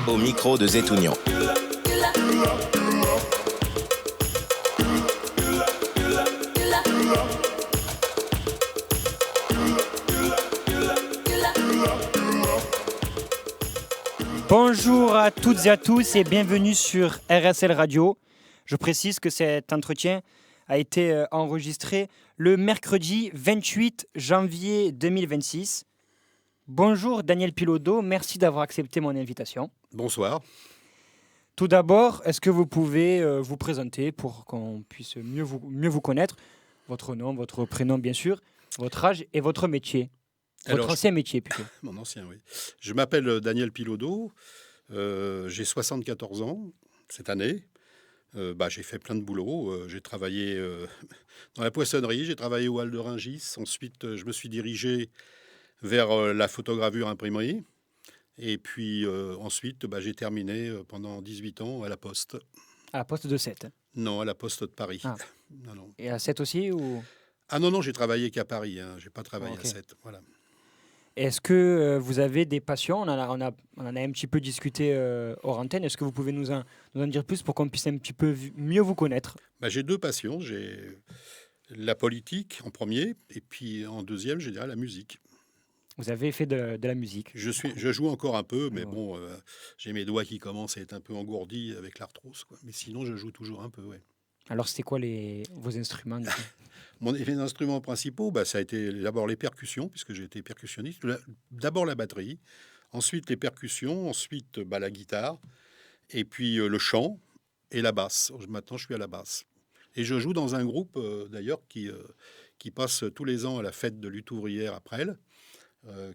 au micro de Zetounian. Bonjour à toutes et à tous et bienvenue sur RSL Radio. Je précise que cet entretien a été enregistré le mercredi 28 janvier 2026. Bonjour Daniel Pilodeau, merci d'avoir accepté mon invitation. Bonsoir. Tout d'abord, est-ce que vous pouvez vous présenter pour qu'on puisse mieux vous connaître? Votre nom, votre prénom bien sûr, votre âge et votre métier. Votre ancien métier plutôt. Mon ancien, oui. Je m'appelle Daniel Pilodeau, j'ai 74 ans cette année. J'ai fait plein de boulot. J'ai travaillé dans la poissonnerie, j'ai travaillé au Hall de Rungis. Ensuite, je me suis dirigé vers la photogravure imprimerie. Et puis ensuite, j'ai terminé pendant 18 ans à la Poste. À la Poste de Sète. Non, à la Poste de Paris. Ah. Non. Et à Sète aussi ou... Ah non, j'ai travaillé qu'à Paris. Je n'ai pas travaillé Okay. à Sète. Voilà. Est-ce que vous avez des passions? On en a un petit peu discuté hors antenne. Est-ce que vous pouvez nous en dire plus pour qu'on puisse un petit peu mieux vous connaître? J'ai deux passions. J'ai la politique en premier et puis en deuxième, je dirais la musique. Vous avez fait de la musique. Je joue encore un peu, mais bon, j'ai mes doigts qui commencent à être un peu engourdis avec l'arthrose, quoi. Mais sinon, je joue toujours un peu, ouais. Alors, c'était quoi vos instruments du coup? Mes instruments principaux, ça a été d'abord les percussions, puisque j'ai été percussionniste. D'abord la batterie, ensuite les percussions, ensuite la guitare, et puis le chant et la basse. Maintenant, je suis à la basse. Et je joue dans un groupe, d'ailleurs, qui passe tous les ans à la fête de lutte ouvrière à Presles,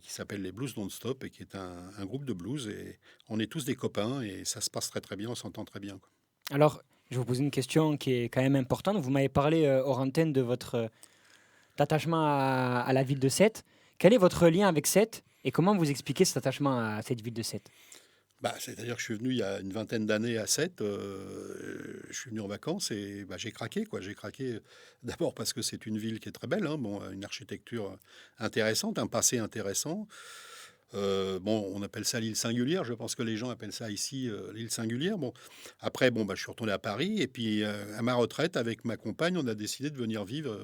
qui s'appelle les Blues Don't Stop, et qui est un groupe de blues. Et on est tous des copains, et ça se passe très très bien, on s'entend très bien, quoi. Alors, je vais vous poser une question qui est quand même importante. Vous m'avez parlé hors antenne de votre attachement à la ville de Sète. Quel est votre lien avec Sète et comment vous expliquez cet attachement à cette ville de Sète? C'est-à-dire que je suis venu il y a une vingtaine d'années à Sète. Je suis venu en vacances et j'ai craqué, quoi. J'ai craqué d'abord parce que c'est une ville qui est très belle, hein. Une architecture intéressante, un passé intéressant. On appelle ça l'île singulière. Je pense que les gens appellent ça ici l'île singulière. Après, je suis retourné à Paris et puis à ma retraite avec ma compagne, on a décidé de venir vivre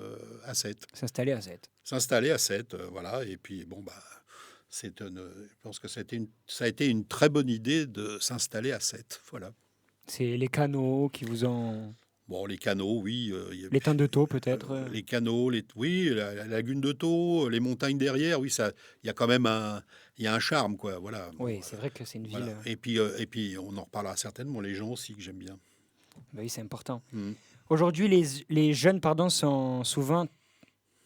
à Sète. S'installer à Sète. S'installer à Sète, voilà. Et puis je pense que ça a été une très bonne idée de s'installer à Sète. Voilà. C'est les canaux qui vous ont... Les canaux, oui. L'étang de Thau, peut-être. Les canaux, oui, la lagune de Thau, les montagnes derrière, oui, il y a quand même un charme, quoi. Voilà. Oui, c'est vrai que c'est une ville... Et puis, on en reparlera certainement, les gens aussi, que j'aime bien. Oui, c'est important. Mmh. Aujourd'hui, les jeunes sont souvent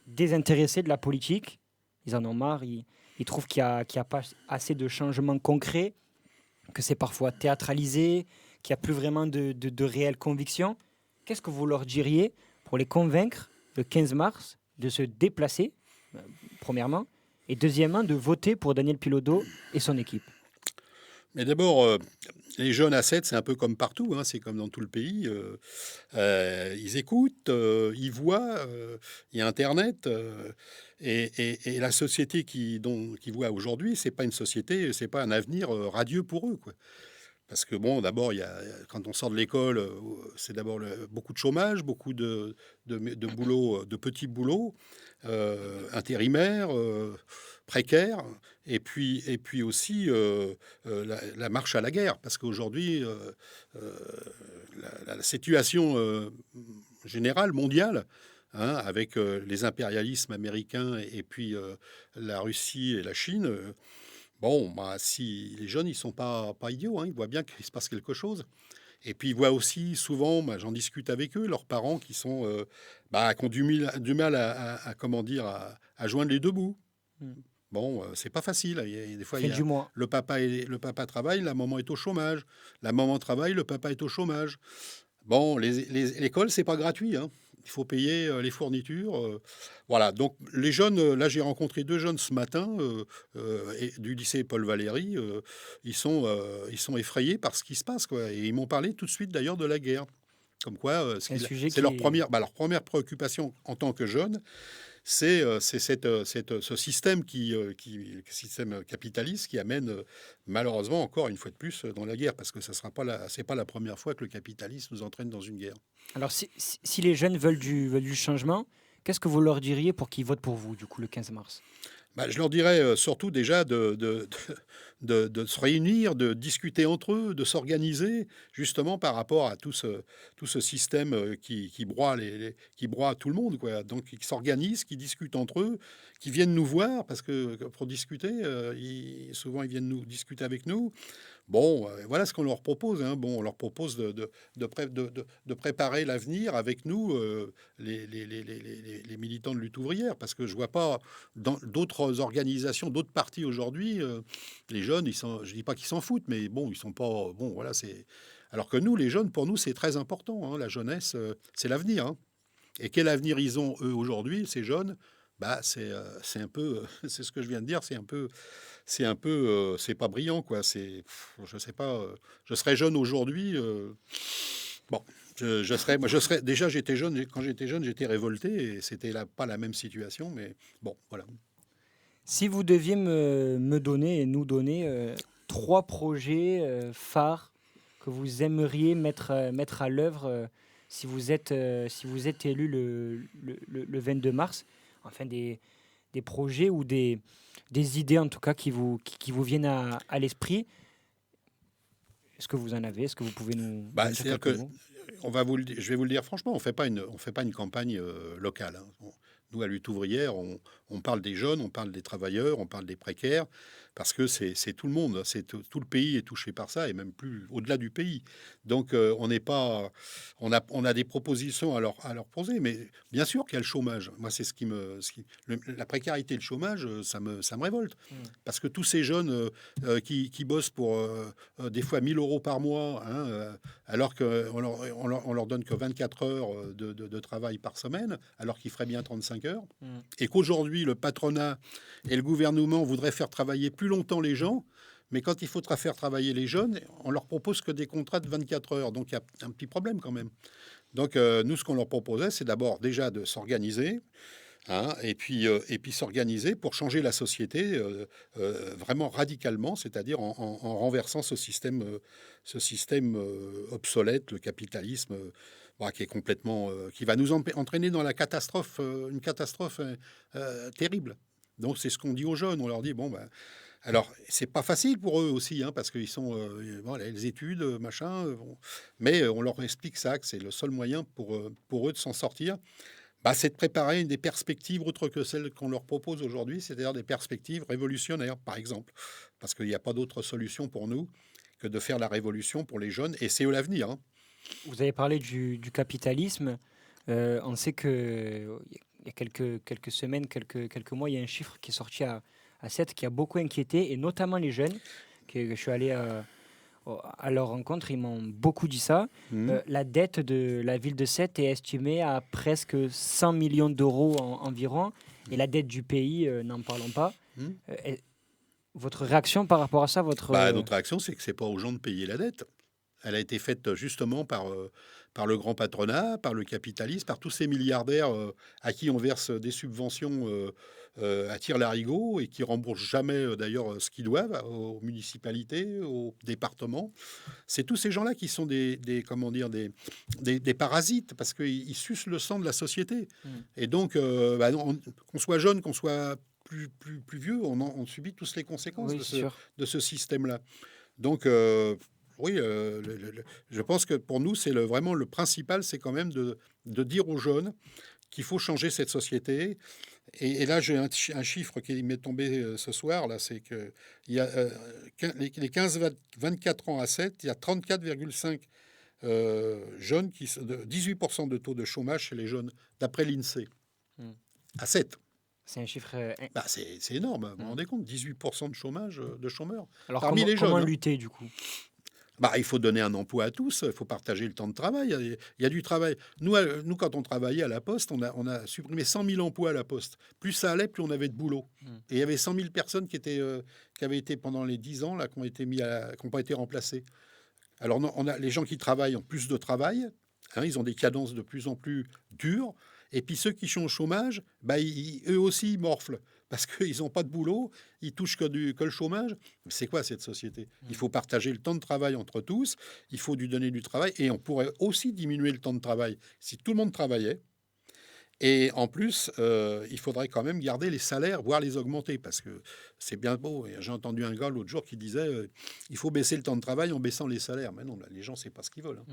désintéressés de la politique. Ils en ont marre. Ils trouvent qu'il n'y a pas assez de changements concrets, que c'est parfois théâtralisé, qu'il n'y a plus vraiment de réelles convictions. Qu'est-ce que vous leur diriez pour les convaincre le 15 mars de se déplacer, premièrement, et deuxièmement, de voter pour Daniel Pilodeau et son équipe? Mais d'abord, les jeunes à Sète, c'est un peu comme partout, hein, c'est comme dans tout le pays. Ils écoutent, ils voient, il y a Internet. Et la société qu'ils voient aujourd'hui, c'est pas une société, c'est pas un avenir radieux pour eux, quoi. Parce que d'abord, quand on sort de l'école, c'est d'abord beaucoup de chômage, beaucoup de boulot, de petits boulots, intérimaires, précaires, et puis aussi la marche à la guerre. Parce qu'aujourd'hui, la situation générale, mondiale, hein, avec les impérialismes américains et puis la Russie et la Chine... si les jeunes, ils sont pas idiots, hein, ils voient bien qu'il se passe quelque chose. Et puis, ils voient aussi souvent, j'en discute avec eux, leurs parents qui sont, qui ont du mal à joindre les deux bouts. C'est pas facile. Des fois, le papa travaille, la maman est au chômage. La maman travaille, le papa est au chômage. L'école, c'est pas gratuit, hein. Il faut payer les fournitures. Voilà. Donc, les jeunes, là, j'ai rencontré 2 jeunes ce matin du lycée Paul Valéry. Ils sont effrayés par ce qui se passe, quoi. Et ils m'ont parlé tout de suite, d'ailleurs, de la guerre. Comme quoi, c'est leur première préoccupation en tant que jeunes. ce système système capitaliste qui amène malheureusement encore une fois de plus dans la guerre, parce que c'est pas la première fois que le capitalisme nous entraîne dans une guerre. Alors, si les jeunes veulent du changement, qu'est-ce que vous leur diriez pour qu'ils votent pour vous, du coup, le 15 mars? Bah, je leur dirais surtout déjà de se réunir, de discuter entre eux, de s'organiser, justement par rapport à tout ce système qui broie, qui broie tout le monde, quoi. Donc, qui s'organisent, qui discutent entre eux, qui viennent nous voir, parce que pour discuter, souvent ils viennent nous discuter avec nous. Bon, voilà ce qu'on leur propose, hein. Bon, on leur propose de préparer l'avenir avec nous, les militants de lutte ouvrière, parce que je vois pas dans d'autres organisations, d'autres partis aujourd'hui, les jeunes, je dis pas qu'ils s'en foutent, mais bon, ils sont pas, bon, voilà, c'est. Alors que nous, les jeunes, pour nous, c'est très important, hein. La jeunesse, c'est l'avenir, hein. Et quel avenir ils ont eux aujourd'hui, ces jeunes? Bah, c'est un peu, c'est ce que je viens de dire, c'est pas brillant, quoi. Je sais pas, je serais jeune aujourd'hui. Bon, je serais. Déjà, j'étais jeune. Quand j'étais jeune, j'étais révolté et c'était pas la même situation. Mais bon, voilà. Si vous deviez me donner et nous donner 3 projets phares que vous aimeriez mettre à l'œuvre si vous êtes élu le 22 mars, enfin des projets ou des idées en tout cas qui vous viennent à l'esprit. Est-ce que vous en avez? Est-ce que vous pouvez nous Bah, en dire c'est-à-dire quelques que mots? je vais vous le dire franchement, on fait pas une campagne locale, hein. Nous, à Lutte ouvrière, on parle des jeunes, on parle des travailleurs, on parle des précaires, parce que c'est tout le monde, tout le pays est touché par ça, et même plus au-delà du pays. Donc, on n'est pas, on a des propositions à leur poser, mais bien sûr qu'il y a le chômage. Moi, c'est la précarité et le chômage, ça me révolte, Mm. parce que tous ces jeunes qui bossent pour des fois 1 000 euros par mois, hein, alors on leur donne que 24 heures de travail par semaine, alors qu'ils feraient bien 35 heures, Mm. et qu'aujourd'hui, le patronat et le gouvernement voudraient faire travailler plus longtemps les gens, mais quand il faudra faire travailler les jeunes, on leur propose que des contrats de 24 heures. Donc, il y a un petit problème quand même. Donc, nous, ce qu'on leur proposait, c'est d'abord déjà de s'organiser, hein, et puis s'organiser pour changer la société vraiment radicalement, c'est-à-dire en renversant ce système obsolète, le capitalisme, bah, qui est complètement, qui va nous entraîner dans la catastrophe, une catastrophe terrible. Donc c'est ce qu'on dit aux jeunes, on leur dit bon ben, alors c'est pas facile pour eux aussi, hein, parce qu'ils sont voilà, les études, machin, bon. Mais on leur explique ça, que c'est le seul moyen pour eux de s'en sortir, bah, c'est de préparer des perspectives autres que celles qu'on leur propose aujourd'hui, c'est-à-dire des perspectives révolutionnaires, par exemple. Parce qu'il n'y a pas d'autre solution pour nous que de faire la révolution pour les jeunes, et c'est eux l'avenir, hein. Vous avez parlé du capitalisme. On sait que il y a quelques semaines, quelques mois, il y a un chiffre qui est sorti à 7 qui a beaucoup inquiété, et notamment les jeunes. Que je suis allé à leur rencontre, ils m'ont beaucoup dit ça. Mhm. La dette de la ville de Sète est estimée à presque 100 millions d'euros environ, et la dette du pays, n'en parlons pas. Mhm. Votre réaction par rapport à ça, Bah, notre réaction, c'est que c'est pas aux gens de payer la dette. Elle a été faite justement par le grand patronat, par le capitalisme, par tous ces milliardaires à qui on verse des subventions à tire-larigot et qui remboursent jamais d'ailleurs ce qu'ils doivent aux municipalités, aux départements. C'est tous ces gens-là qui sont comment dire, des parasites, parce qu'ils sucent le sang de la société. Mm. Et donc, bah, qu'on soit jeune, qu'on soit plus vieux, on subit tous les conséquences Oui, c'est sûr. de ce système-là. Donc, oui, je pense que pour nous, c'est vraiment le principal, c'est quand même de dire aux jeunes qu'il faut changer cette société. Et là, j'ai un chiffre qui m'est tombé ce soir, là, c'est que il y a, les 15-24 ans à 7, il y a 34,5 jeunes, 18% de taux de chômage chez les jeunes, d'après l'INSEE. Mm. À 7. C'est un chiffre. Bah, c'est énorme, vous vous Mm. rendez compte, 18% de chômage, de chômeurs. Alors, Parmi les jeunes, comment hein. lutter du coup? Bah, il faut donner un emploi à tous, il faut partager le temps de travail. Il y a du travail. Nous, quand on travaillait à la Poste, on a supprimé 100 000 emplois à la Poste. Plus ça allait, plus on avait de boulot. Mm. Et il y avait 100 000 personnes qui avaient été pendant les 10 ans, là, qui n'ont pas été remplacées. Alors, les gens qui travaillent ont plus de travail, hein, ils ont des cadences de plus en plus dures, Et puis ceux qui sont au chômage, eux aussi, ils morflent. Parce qu'ils n'ont pas de boulot, ils touchent que le chômage. C'est quoi cette société? Il faut partager le temps de travail entre tous, il faut lui donner du travail, et on pourrait aussi diminuer le temps de travail si tout le monde travaillait. Et en plus, il faudrait quand même garder les salaires, voire les augmenter, parce que c'est bien beau. Et j'ai entendu un gars l'autre jour qui disait il faut baisser le temps de travail en baissant les salaires. Mais non, là, les gens, c'est pas ce qu'ils veulent.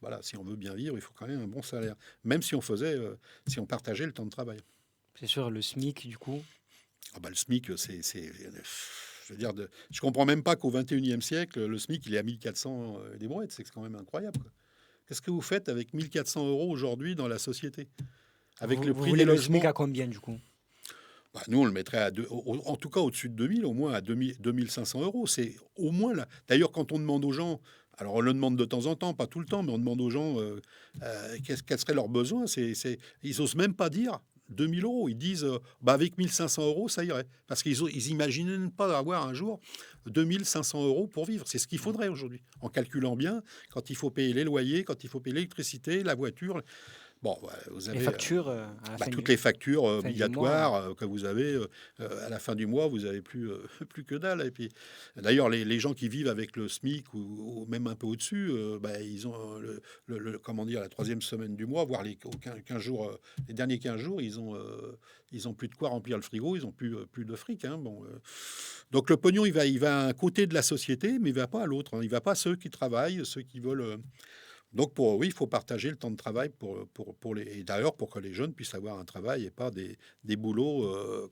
Voilà, si on veut bien vivre, il faut quand même un bon salaire, même si on si on partageait le temps de travail. C'est sûr, le SMIC, du coup. Le SMIC, je veux dire, je comprends même pas qu'au 21e siècle, le SMIC, il est à 1400 des brouettes. C'est quand même incroyable, quoi. Qu'est-ce que vous faites avec 1400 € aujourd'hui dans la société? Avec le prix des logements. Le SMIC à combien, du coup? Nous, on le mettrait en tout cas au-dessus de 2000, au moins à 2500 €. C'est au moins là. D'ailleurs, quand on demande aux gens, alors on le demande de temps en temps, pas tout le temps, mais on demande aux gens quels seraient leurs besoins. Ils n'osent même pas dire 2000 €. Ils disent avec 1500 €, ça irait. Parce qu'ils n'imaginent pas avoir un jour 2500 € pour vivre. C'est ce qu'il faudrait aujourd'hui. En calculant bien, quand il faut payer les loyers, quand il faut payer l'électricité, la voiture. Bon, vous avez les factures, toutes les factures obligatoires que vous avez à la fin du mois, vous n'avez plus que dalle. Et puis, d'ailleurs, les gens qui vivent avec le SMIC ou même un peu au-dessus, ils ont la troisième semaine du mois, voire les 15 jours, les derniers 15 jours, ils ont plus de quoi remplir le frigo, ils ont plus de fric. Donc le pognon, il va à un côté de la société, mais il va pas à l'autre. Il va pas à ceux qui travaillent, ceux qui veulent. Donc, il faut partager le temps de travail et d'ailleurs pour que les jeunes puissent avoir un travail et pas des boulots,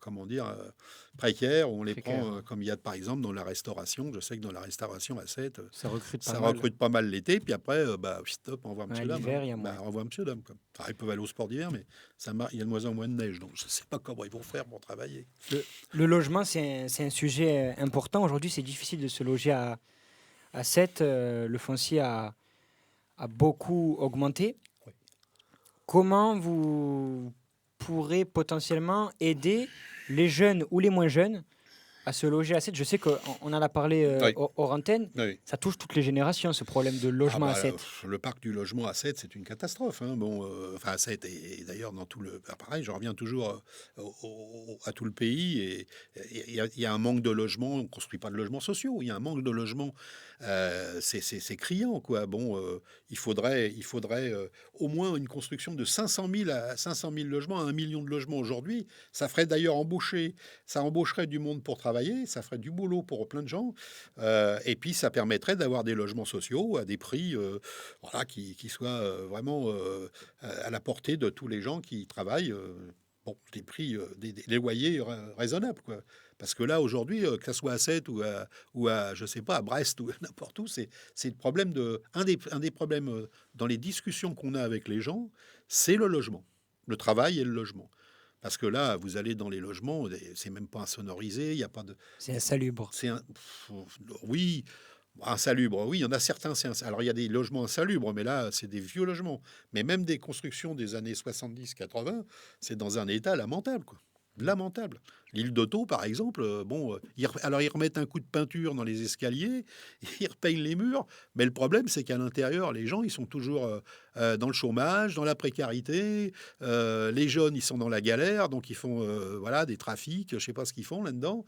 précaires où on les prend, comme il y a par exemple dans la restauration. Je sais que dans la restauration à 7, ça recrute pas mal l'été, puis après, stop, au revoir monsieur dame. Au revoir monsieur dame. Ils peuvent aller au sport d'hiver, mais il y a de moins en moins de neige, donc je ne sais pas comment ils vont faire pour travailler. Le logement, c'est un sujet important. Aujourd'hui, c'est difficile de se loger à 7. Le foncier a beaucoup augmenté. Oui. Comment vous pourrez potentiellement aider les jeunes ou les moins jeunes à se loger à 7? Je sais qu'on en a parlé hors antenne. Oui. Ça touche toutes les générations, ce problème de logement à 7. Le parc du logement à 7, c'est une catastrophe. À 7, et d'ailleurs, dans tout le... pareil, je reviens toujours à tout le pays. Et il y a un manque de logements. On ne construit pas de logements sociaux. Il y a un manque de logements. C'est criant, quoi. Il faudrait au moins une construction de 500 000 logements à 1 million de logements aujourd'hui. Ça ferait d'ailleurs ça embaucherait du monde pour travailler. Ça ferait du boulot pour plein de gens, et puis ça permettrait d'avoir des logements sociaux à des prix qui soient vraiment à la portée de tous les gens qui travaillent. Des prix, des loyers raisonnables, quoi. Parce que là, aujourd'hui, que ce soit à 7 ou à je sais pas, à Brest ou n'importe où, c'est le problème un des problèmes dans les discussions qu'on a avec les gens, c'est le logement, le travail et le logement. Parce que là, vous allez dans les logements, c'est même pas insonorisé, il y a pas de... C'est insalubre. Oui, insalubre, oui, il y en a certains. Alors, il y a des logements insalubres, mais là, c'est des vieux logements. Mais même des constructions des années 70-80, c'est dans un état lamentable, quoi. Lamentable. L'île d'Otto, par exemple, ils remettent un coup de peinture dans les escaliers, ils repeignent les murs, mais le problème, c'est qu'à l'intérieur, les gens, ils sont toujours dans le chômage, dans la précarité, les jeunes, ils sont dans la galère, donc ils font des trafics, je sais pas ce qu'ils font là-dedans.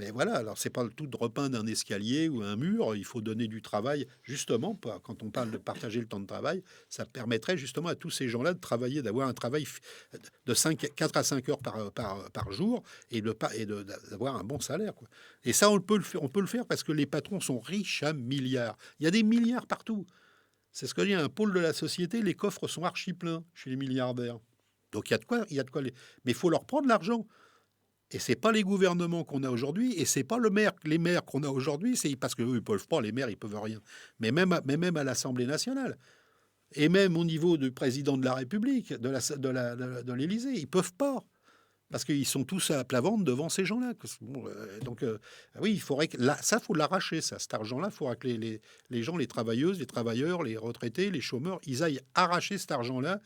Mais voilà, alors c'est pas le tout de repeindre un escalier ou un mur, il faut donner du travail, justement, quand on parle de partager le temps de travail, ça permettrait justement à tous ces gens-là de travailler, d'avoir un travail de 4 à 5 heures par jour et d'avoir un bon salaire, quoi. Et ça, on peut le faire parce que les patrons sont riches à milliards. Il y a des milliards partout. C'est ce que dit un pôle de la société, les coffres sont archi pleins chez les milliardaires. Donc il y a de quoi mais il faut leur prendre l'argent. Et c'est pas les gouvernements qu'on a aujourd'hui, et c'est pas les maires qu'on a aujourd'hui, c'est parce que eux, ils peuvent pas, les maires, ils peuvent rien. Mais même à l'Assemblée nationale, et même au niveau du président de la République, de l'Élysée, ils peuvent pas, parce qu'ils sont tous à plat ventre devant ces gens-là. Oui, il faudrait que ça, faut l'arracher, ça. Cet argent-là, il faudra que les gens, les travailleuses, les travailleurs, les retraités, les chômeurs, ils aillent arracher cet argent-là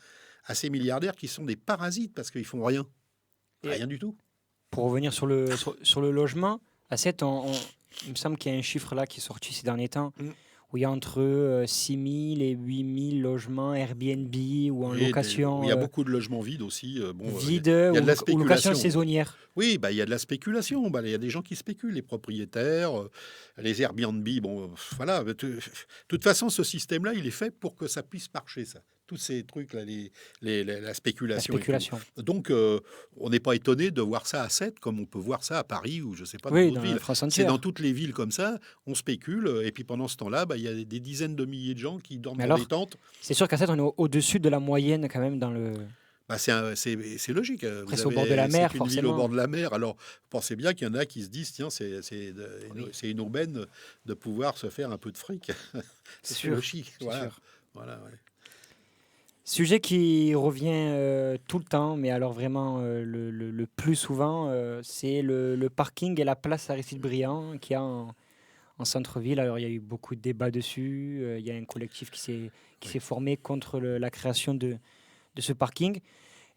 à ces milliardaires qui sont des parasites parce qu'ils font rien, rien du tout. Pour revenir sur le logement, à 7, il me semble qu'il y a un chiffre là qui est sorti ces derniers temps, où il y a entre 6 000 et 8 000 logements Airbnb ou en Et location il y a beaucoup de logements vides aussi. vide Il y a de la ou location spéculation. saisonnière. Oui, bah, il y a de la spéculation. Bah, il y a des gens qui spéculent, les propriétaires, les Airbnb. Bon, voilà. De toute façon, ce système-là, il est fait pour que ça puisse marcher, ça. Tous ces trucs-là, la La spéculation et tout. spéculation. Donc, on n'est pas étonné de voir ça à 7, comme on peut voir ça à Paris ou je ne sais pas, dans Oui, d'autres dans la villes. France C'est dans entière. toutes les villes comme ça, on spécule. Et puis pendant ce temps-là, bah, il y a des dizaines de milliers de gens qui dorment Mais dans des alors, tentes. c'est sûr qu'à 7, on est au-dessus de la moyenne quand même dans le. Bah, c'est logique. Après, c'est au bord de la mer, C'est une ville au bord forcément. de la mer. Alors, pensez bien qu'il y en a qui se disent, tiens, Oui, c'est une aubaine de pouvoir se faire un peu de fric. c'est C'est sûr. logique. C'est Voilà. sûr. Voilà, ouais. Sujet qui revient tout le temps, mais alors vraiment le plus souvent, c'est le parking et la place Aristide-Briand qu'il y a en centre-ville. Alors il y a eu beaucoup de débats dessus. Il y a un collectif qui Oui. s'est formé contre la création de ce parking.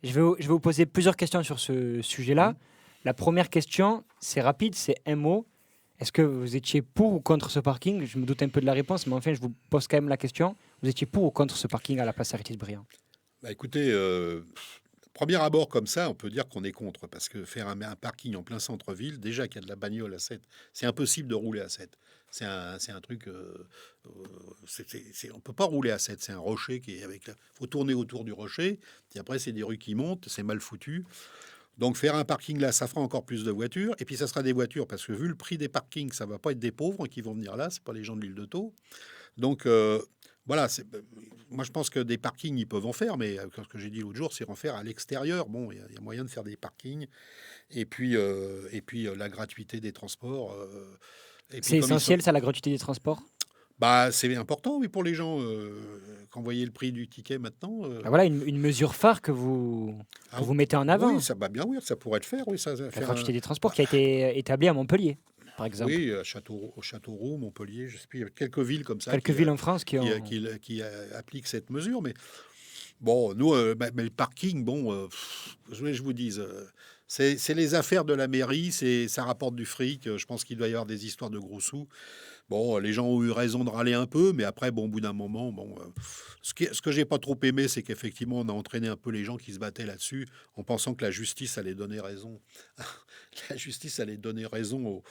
Je vais vous poser plusieurs questions sur ce sujet-là. Mhm. La première question, c'est rapide, c'est un mot. Est-ce que vous étiez pour ou contre ce parking? Je me doute un peu de la réponse, mais enfin, je vous pose quand même la question. Vous étiez pour ou contre ce parking à la place Aristide-Briand? Bah, écoutez, premier abord comme ça, on peut dire qu'on est contre. Parce que faire un parking en plein centre-ville, déjà qu'il y a de la bagnole à 7, c'est impossible de rouler à 7. C'est un truc. On ne peut pas rouler à 7. C'est un rocher qui est avec. Il faut tourner autour du rocher. Puis après, c'est des rues qui montent. C'est mal foutu. Donc faire un parking là, ça fera encore plus de voitures. Et puis ça sera des voitures, parce que vu le prix des parkings, ça va pas être des pauvres qui vont venir là, c'est pas les gens de l'île de Thau. Donc voilà, moi je pense que des parkings, ils peuvent en faire, mais ce que j'ai dit l'autre jour, c'est en faire à l'extérieur. Bon, il y a moyen de faire des parkings. Et puis la gratuité des transports. Et puis C'est comme ils sont... essentiel, ça, la gratuité des transports. Bah, c'est important, oui, pour les gens. Quand vous voyez le prix du ticket maintenant. Ben voilà une mesure phare que Ah, vous mettez en oui, avant. ça va bien, oui, ça pourrait le faire, oui, ça La faire gratuité des transports bah, qui a été établie à Montpellier, par exemple. oui, au Châteauroux, Montpellier, je sais plus, il y a quelques villes comme ça Quelques villes en France qui ont. qui appliquent cette mesure. Mais bon, nous, mais le parking, bon, je voulais que je vous dise, c'est les affaires de la mairie, ça rapporte du fric. Je pense qu'il doit y avoir des histoires de gros sous. Bon, les gens ont eu raison de râler un peu, mais après, bon, au bout d'un moment, bon, ce que j'ai pas trop aimé, c'est qu'effectivement, on a entraîné un peu les gens qui se battaient là-dessus, en pensant que la justice allait donner raison. La justice allait donner raison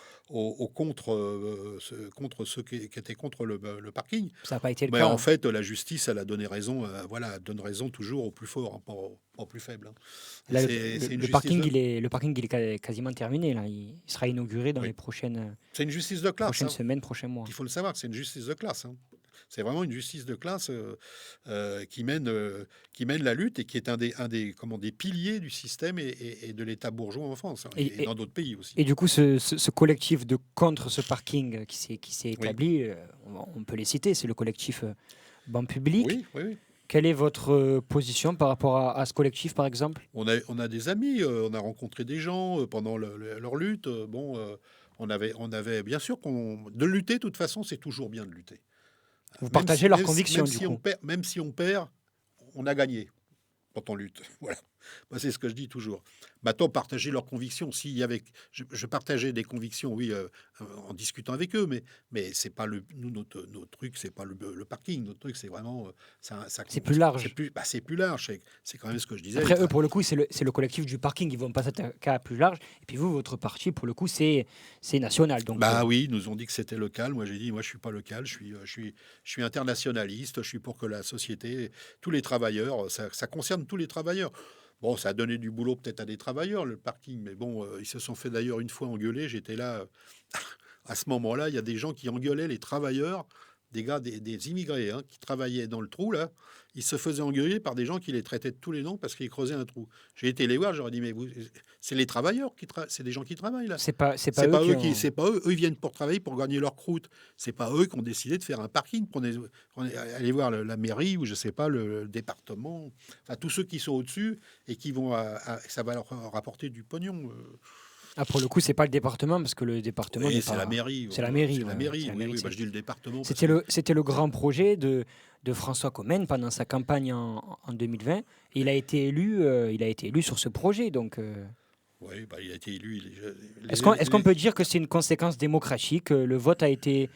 contre ceux qui étaient contre le parking. Ça n'a pas été le Mais cas, en hein. fait, la justice, elle a donné raison, voilà, elle donne raison toujours au plus fort, hein, pas au plus faible. Hein. Et Là, c'est une le justice parking, de, le parking, il est quasiment terminé. Là. Il sera inauguré dans oui, les c'est une justice de classe. prochaines Hein. semaines, prochains mois. Il faut le savoir, c'est une justice de classe. Hein. C'est vraiment une justice de classe qui mène la lutte et qui est des piliers du système et de l'État bourgeois en France, hein, et Et, dans d'autres pays aussi. et du coup, ce collectif de contre ce parking qui s'est Oui, établi, on peut les citer, c'est le collectif Banc Public. oui, oui, oui. Quelle est votre position par rapport à ce collectif, par exemple? On a des amis, on a rencontré des gens pendant leur lutte. Bon, on avait bien sûr de lutter. De toute façon, c'est toujours bien de lutter. Vous partagez leurs convictions, Même du si on coup. perd, on a gagné quand on lutte. Voilà. Moi, c'est ce que je dis toujours. Maintenant, partager leurs convictions. S'il y avait, je partageais des convictions, oui, en discutant avec eux, mais c'est pas notre truc, c'est pas le parking. Notre truc, c'est vraiment, C'est plus large. c'est plus large. C'est quand même ce que je disais. Après, eux, pour le coup, c'est le collectif du parking. Ils vont passer un cas plus large. Et puis vous, votre parti, pour le coup, c'est national. Donc, Bah oui, ils nous ont dit que c'était local. Moi, j'ai dit, moi, je suis pas local. Je suis internationaliste. Je suis pour que la société, tous les travailleurs, ça concerne tous les travailleurs. Bon, ça a donné du boulot peut-être à des travailleurs, le parking, mais bon, ils se sont fait d'ailleurs une fois engueuler. J'étais là, à ce moment-là, il y a des gens qui engueulaient les travailleurs, des gars, des immigrés, hein, qui travaillaient dans le trou, là. Ils se faisaient engueuler par des gens qui les traitaient de tous les noms parce qu'ils creusaient un trou. J'ai été les voir, j'aurais dit, mais c'est les travailleurs c'est des gens qui travaillent, là. c'est pas C'est eux pas qui eux ont. c'est pas eux. Eux, ils viennent pour travailler, pour gagner leur croûte. C'est pas eux qui ont décidé de faire un parking. Allez voir la mairie ou je sais pas le département. Enfin, tous ceux qui sont au-dessus et qui vont, ça va leur rapporter du pognon. Ah, pour le coup, c'est pas le département, parce que le département Oui, n'est c'est pas. la mairie. C'est la mairie. C'est la Ouais, mairie. c'est la Oui, mairie, oui. Bah, je dis le département. C'était le grand projet de François Commen pendant sa campagne en 2020. Et il a été élu sur ce projet. Donc, Oui, bah, il a été élu. est-ce qu'on peut dire que c'est une conséquence démocratique? Le vote a été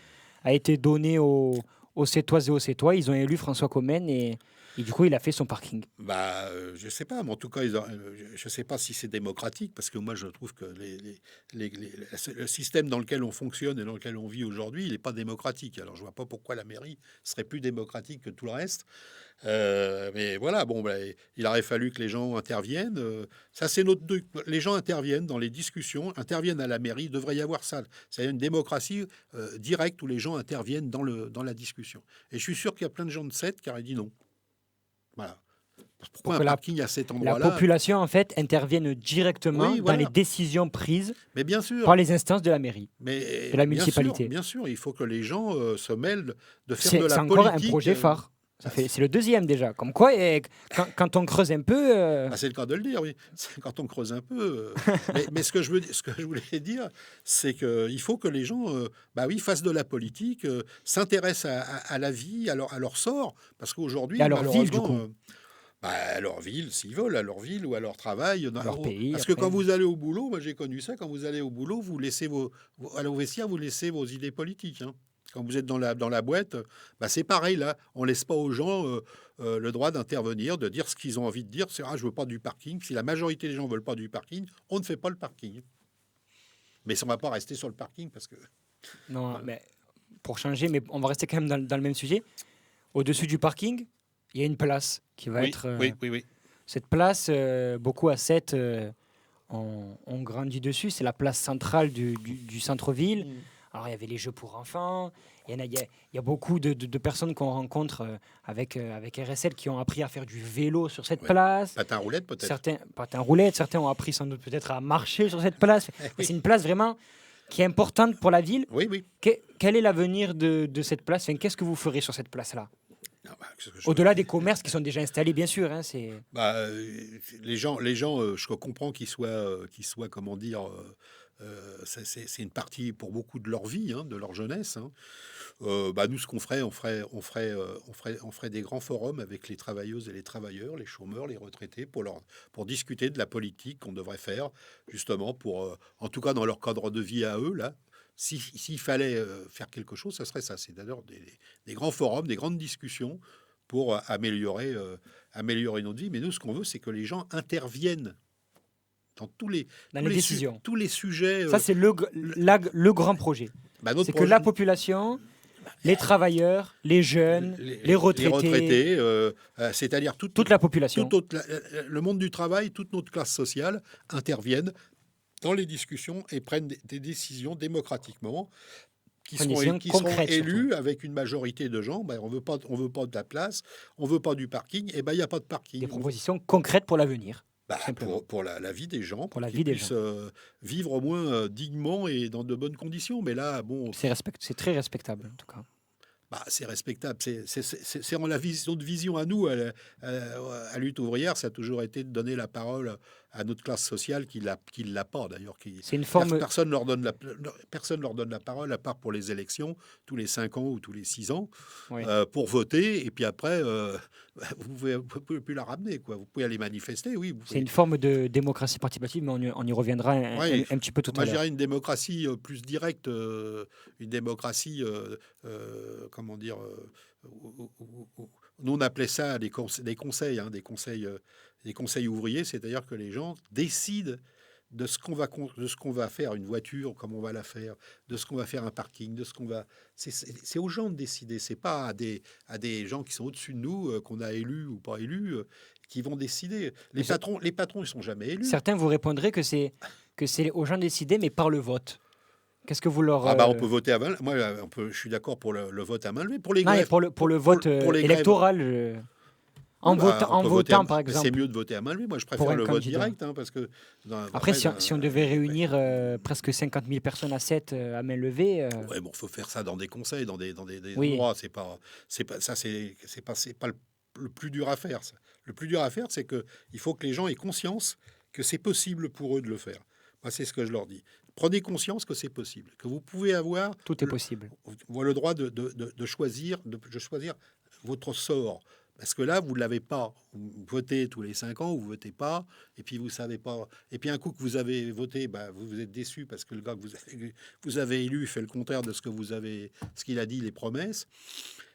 a été donné aux Sétoises et aux Sétois. Ils ont élu François Commen et du coup, il a fait son parking. Bah, je sais pas, mais en tout cas, je sais pas si c'est démocratique, parce que moi, je trouve que le système dans lequel on fonctionne et dans lequel on vit aujourd'hui, il n'est pas démocratique. Alors, je vois pas pourquoi la mairie serait plus démocratique que tout le reste. Mais voilà, bon, bah, il aurait fallu que les gens interviennent. Ça, c'est les gens interviennent dans les discussions, interviennent à la mairie. Il devrait y avoir ça. C'est une démocratie directe où les gens interviennent dans la discussion. Et je suis sûr qu'il y a plein de gens de Sète qui auraient dit non. Voilà. Pour Pourquoi un que parking à cet la endroit-là? population, en fait, intervienne directement Oui, dans les voilà. décisions prises Mais bien sûr, par les instances de la mairie, mais de la municipalité. bien sûr, il faut que les gens se mêlent de faire C'est de la encore un politique. projet phare. C'est le deuxième déjà. Comme quoi, quand on creuse un peu... C'est le cas de le dire, oui. C'est quand on creuse un peu. Mais ce que je voulais dire, c'est qu'il faut que les gens, bah oui, fassent de la politique, s'intéressent à la vie, à leur sort, parce qu'aujourd'hui, Et à leur ville, du coup. Bah, à leur ville, s'ils veulent, à leur ville ou à leur travail. À leur pays, Parce que après. quand vous allez au boulot, moi j'ai connu ça, quand vous allez au boulot, vous laissez allez au vestiaire, vous laissez vos idées politiques. Hein. Quand vous êtes dans la boîte, bah, c'est pareil là. On laisse pas aux gens le droit d'intervenir, de dire ce qu'ils ont envie de dire. C'est je veux pas du parking. Si la majorité des gens veulent pas du parking, on ne fait pas le parking. Mais ça ne va pas rester sur le parking parce que. Non, mais pour changer, mais on va rester quand même dans le même sujet. Au-dessus du parking, il y a une place qui va être... Oui. Cette place, beaucoup à 7 ont grandi dessus. C'est la place centrale du centre-ville. Alors, il y avait les jeux pour enfants. Il y a beaucoup de personnes qu'on rencontre avec RSL qui ont appris à faire du vélo sur cette place. Patin roulette, peut-être. Certains, patin roulette. Certains ont appris sans doute peut-être à marcher sur cette place. C'est une place vraiment qui est importante pour la ville. Oui. Quel est l'avenir de cette place? Enfin, qu'est-ce que vous ferez sur cette place-là? Bah, Au-delà des commerces qui sont déjà installés, bien sûr. Hein, bah, les gens, je comprends qu'ils soient, comment dire, c'est une partie pour beaucoup de leur vie, hein, de leur jeunesse. Hein. Bah, nous, ce qu'on ferait, on ferait des grands forums avec les travailleuses et les travailleurs, les chômeurs, les retraités, pour discuter de la politique qu'on devrait faire, justement, en tout cas dans leur cadre de vie à eux, là. S'il fallait faire quelque chose, ça serait ça. C'est d'ailleurs des grands forums, des grandes discussions pour améliorer notre vie. Mais nous, ce qu'on veut, c'est que les gens interviennent dans tous les décisions. tous les sujets. Ça, c'est le grand projet. Bah, c'est que la population, les travailleurs, les jeunes, les retraités, c'est-à-dire toute la population. Le monde du travail, toute notre classe sociale interviennent dans les discussions et prennent des décisions démocratiquement qui seront élus surtout. Avec une majorité de gens. Ben, on veut pas de la place, on veut pas du parking, et ben il y a pas de parking. Des propositions concrètes pour l'avenir. Bah, pour la vie des gens, pour la vie des gens. Vivre au moins dignement et dans de bonnes conditions. Mais là, bon, c'est très respectable en tout cas. Bah, c'est respectable. C'est en la vision à nous, à Lutte ouvrière, ça a toujours été de donner la parole à notre classe sociale qui l'a pas d'ailleurs. C'est une forme. Personne leur donne la parole à part pour les élections tous les 5 ans ou tous les 6 ans pour voter. Et puis après, vous ne pouvez plus la ramener. Quoi. Vous pouvez aller manifester, oui. C'est une forme de démocratie participative, mais on y reviendra un petit peu tout à l'heure. Moi, je dirais une démocratie plus directe, une démocratie, comment dire, nous on appelait ça des conseils, hein, des conseils ouvriers, c'est-à-dire que les gens décident de ce qu'on va faire, une voiture, comment on va la faire, de ce qu'on va faire un parking, de ce qu'on va. C'est aux gens de décider. C'est pas à des gens qui sont au-dessus de nous, qu'on a élus ou pas élus, qui vont décider. Les patrons, ils sont jamais élus. Certains vous répondraient que c'est aux gens de décider, mais par le vote. Qu'est-ce que vous leur... on peut voter à main. Moi, je suis d'accord pour le vote à main levée. Pour les grèves, pour le vote électoral. En votant, par exemple. C'est mieux de voter à main levée. Moi, je préfère le vote direct. Hein, parce que après, si on devait réunir presque 50 000 personnes à 7 à main levée... Ouais, bon, faut faire ça dans des conseils, dans des endroits. C'est pas le plus dur à faire. Ça. Le plus dur à faire, c'est que il faut que les gens aient conscience que c'est possible pour eux de le faire. Moi, c'est ce que je leur dis. Prenez conscience que c'est possible, que vous pouvez avoir... Tout est possible. Le droit de choisir votre sort. Parce que là, vous ne l'avez pas. Vous votez tous les 5 ans, vous ne votez pas, et puis vous ne savez pas. Et puis un coup que vous avez voté, bah, vous êtes déçu parce que le gars que vous avez élu fait le contraire de ce qu'il a dit, les promesses.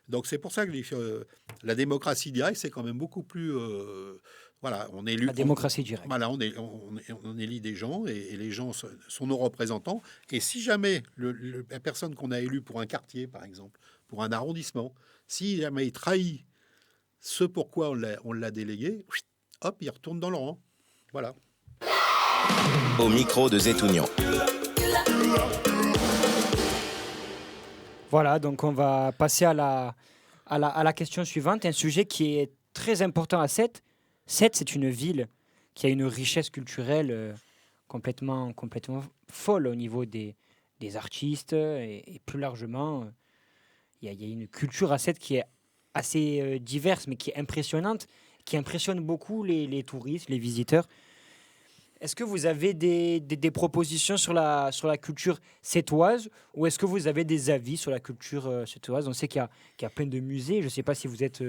Donc c'est pour ça que la démocratie directe, c'est quand même beaucoup plus... voilà, on élu, La démocratie directe. voilà, on élit des gens et les gens sont nos représentants. Et si jamais la personne qu'on a élue pour un quartier, par exemple, pour un arrondissement, si jamais il trahit ce pourquoi on l'a délégué, hop, il retourne dans le rang. Voilà. Au micro de Zetounian. Voilà, donc on va passer à la question suivante, un sujet qui est très important à Sète. Sète, c'est une ville qui a une richesse culturelle complètement folle au niveau des artistes et plus largement, il y a une culture à Sète qui est assez diverse, mais qui est impressionnante, qui impressionne beaucoup les touristes, les visiteurs. Est-ce que vous avez des propositions sur la culture sétoise ou est-ce que vous avez des avis sur la culture sétoise? On sait qu'il y a plein de musées. Je ne sais pas si vous êtes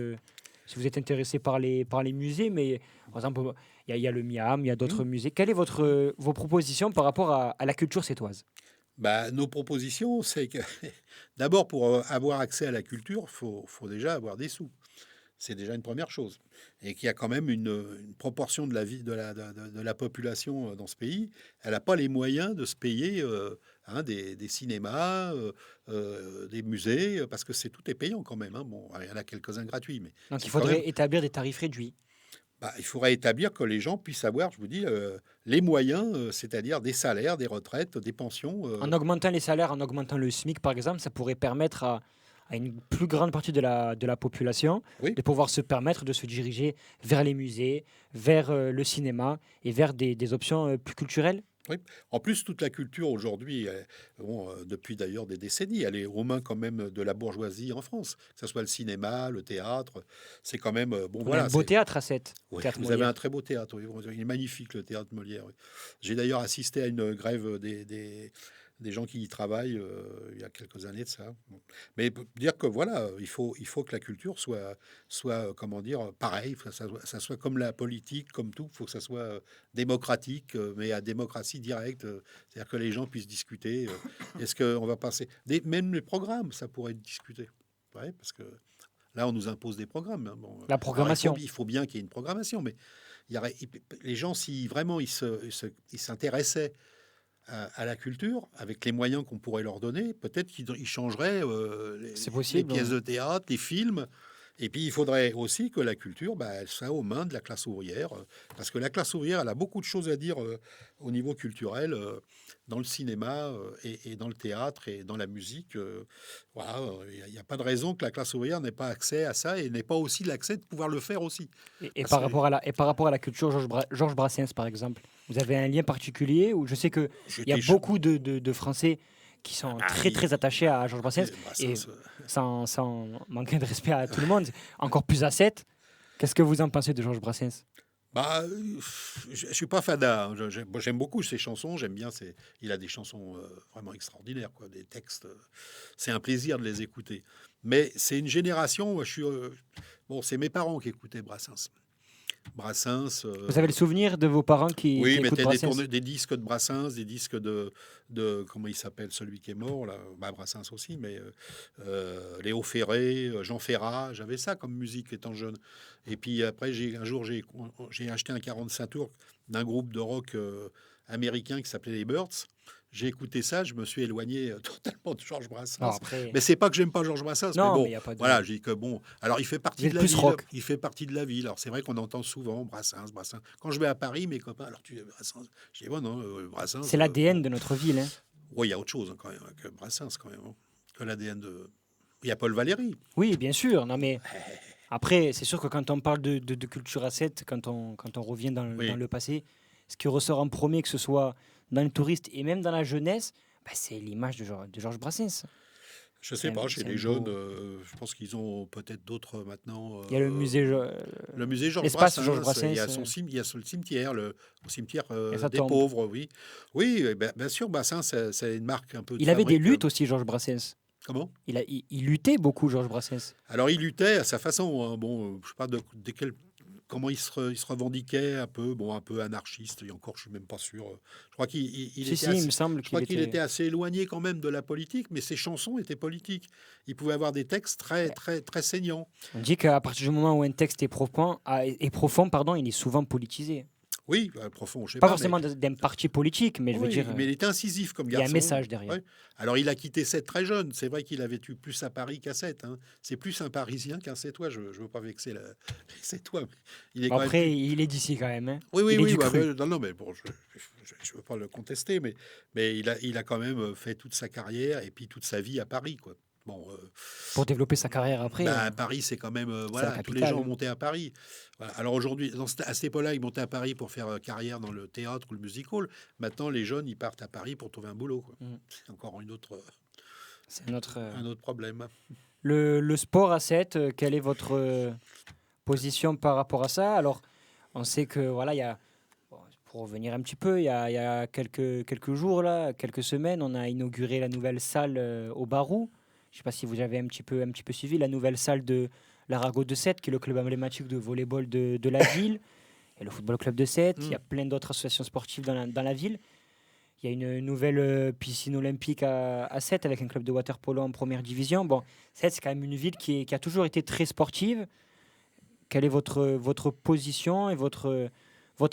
intéressé par les musées, mais par exemple, il y a le Miam, il y a d'autres musées. Quelles sont vos propositions par rapport à la culture sétoise? Bah, nos propositions, c'est que d'abord, pour avoir accès à la culture, faut déjà avoir des sous. C'est déjà une première chose. Et qu'il y a quand même une proportion de la vie de la population dans ce pays. Elle n'a pas les moyens de se payer des cinémas, des musées, parce que tout est payant quand même. Hein. Bon, il y en a quelques-uns gratuits. Mais Donc il faudrait établir des tarifs réduits. Bah, il faudrait établir que les gens puissent avoir, je vous dis, les moyens, c'est-à-dire des salaires, des retraites, des pensions. En augmentant les salaires, en augmentant le SMIC, par exemple, ça pourrait permettre à une plus grande partie de la population de pouvoir se permettre de se diriger vers les musées, vers le cinéma et vers des options plus culturelles. Oui. En plus, toute la culture aujourd'hui, depuis d'ailleurs des décennies, elle est aux mains quand même de la bourgeoisie en France, que ce soit le cinéma, le théâtre. C'est quand même On a un beau théâtre à Sète. Oui, vous avez un très beau théâtre. Oui. Il est magnifique le théâtre Molière. Oui. J'ai d'ailleurs assisté à une grève des gens qui y travaillent il y a quelques années de ça. Bon. Mais pour dire que voilà, il faut que la culture soit comment dire, pareil, ça soit comme la politique, comme tout, il faut que ça soit démocratique, mais à démocratie directe, c'est-à-dire que les gens puissent discuter. Est-ce qu'on va passer... même les programmes, ça pourrait être discuté. Ouais, parce que là, on nous impose des programmes. Hein. Bon, la programmation. Il faut bien qu'il y ait une programmation, mais les gens, si vraiment ils s'intéressaient à la culture, avec les moyens qu'on pourrait leur donner, peut-être qu'ils changeraient les pièces de théâtre, les films. Et puis, il faudrait aussi que la culture, elle soit aux mains de la classe ouvrière, parce que la classe ouvrière, elle a beaucoup de choses à dire au niveau culturel, dans le cinéma et dans le théâtre et dans la musique. Voilà, il n'y a pas de raison que la classe ouvrière n'ait pas accès à ça et n'ait pas aussi l'accès de pouvoir le faire aussi. Et par rapport à la culture, Georges Brassens, par exemple, vous avez un lien particulier où je sais qu'il y a beaucoup de Français qui sont très attachés à Georges Brassens, et sans manquer de respect à tout le monde, encore plus à Sète. Qu'est-ce que vous en pensez de Georges Brassens? Je suis pas fada. J'aime beaucoup ses chansons. J'aime bien. Il a des chansons vraiment extraordinaires, quoi. Des textes. C'est un plaisir de les écouter. Mais c'est une génération. C'est mes parents qui écoutaient Brassens. Vous avez le souvenir de vos parents qui écoutent Brassens? Des disques de Brassens, des disques de comment il s'appelle, celui qui est mort là, Brassens aussi, mais Léo Ferré, Jean Ferrat, j'avais ça comme musique étant jeune. Et puis après, un jour, j'ai acheté un 45 tours d'un groupe de rock américain qui s'appelait les Birds. J'ai écouté ça, je me suis éloigné totalement de Georges Brassens. Mais c'est pas que j'aime pas Georges Brassens, non, mais bon, mais y a pas de... voilà, j'ai dit que bon, alors il fait partie de la ville. Rock. Il fait partie de la ville. Alors c'est vrai qu'on entend souvent Brassens. Quand je vais à Paris, mes copains, alors tu es Brassens. Je dis non, Brassens. C'est l'ADN de notre ville. Hein. Oui, il y a autre chose quand même que Brassens quand même, que l'ADN de. Il y a Paul Valéry. Oui, bien sûr. Non mais après, c'est sûr que quand on parle de culture à Sète, quand on revient dans le passé, ce qui ressort en premier, que ce soit dans le touriste et même dans la jeunesse, c'est l'image de Georges Brassens. Je sais pas, chez les jeunes, je pense qu'ils ont peut-être d'autres maintenant. Il y a le musée Georges Brassens. Il y a le cimetière, au cimetière des pauvres, oui. Oui, bien sûr, Brassens, c'est une marque un peu. Il avait des luttes aussi, Georges Brassens. Comment? Il luttait beaucoup, Georges Brassens. Alors, il luttait à sa façon, hein. Bon, je sais pas comment il se revendiquait un peu, bon, un peu anarchiste. Et encore, je suis même pas sûr. Je crois qu'il était Il me semble je crois qu'il qu'il était. était assez éloigné quand même de la politique, mais ses chansons étaient politiques. Il pouvait avoir des textes très saignants. On dit qu'à partir du moment où un texte est profond, pardon, il est souvent politisé. Oui, profond, je sais Pas pas, mais forcément d'un parti politique, mais je veux oui, dire, mais il était incisif comme il y a un garçon. message derrière. Ouais. Alors, il a quitté Sète très jeune. C'est vrai qu'il a vécu plus à Paris qu'à Sète, hein. C'est plus un Parisien qu'un Sétois. Je ne veux pas vexer les Sétois, mais il est Bon, quand même après, plus... il est d'ici quand même. Hein. Oui, oui, Il est oui. du cru. Non, non, mais bon, je ne veux pas le contester, mais il a quand même fait toute sa carrière et puis toute sa vie à Paris, quoi. Bon, Pour développer sa carrière après, Paris, c'est quand même... c'est la voilà, tous les capitale. gens ont monté à Paris. Voilà. Alors aujourd'hui, à cette époque-là, ils montaient à Paris pour faire carrière dans le théâtre ou le music hall. Maintenant, les jeunes, ils partent à Paris pour trouver un boulot, quoi. Mm. C'est encore C'est notre. un autre problème. Le sport à 7, quelle est votre position par rapport à ça? Alors, on sait que, voilà, il y a. Bon, pour revenir un petit peu, il y a quelques jours, là, quelques semaines, on a inauguré la nouvelle salle au Barou. Je ne sais pas si vous avez un petit peu suivi la nouvelle salle de l'Arago de Sète, qui est le club emblématique de volleyball de la ville. Et le football club de Sète. Il y a plein d'autres associations sportives dans la ville. Il y a une nouvelle piscine olympique à Sète avec un club de water-polo en première division. Bon, Sète, c'est quand même une ville qui a toujours été très sportive. Quelle est votre position et votre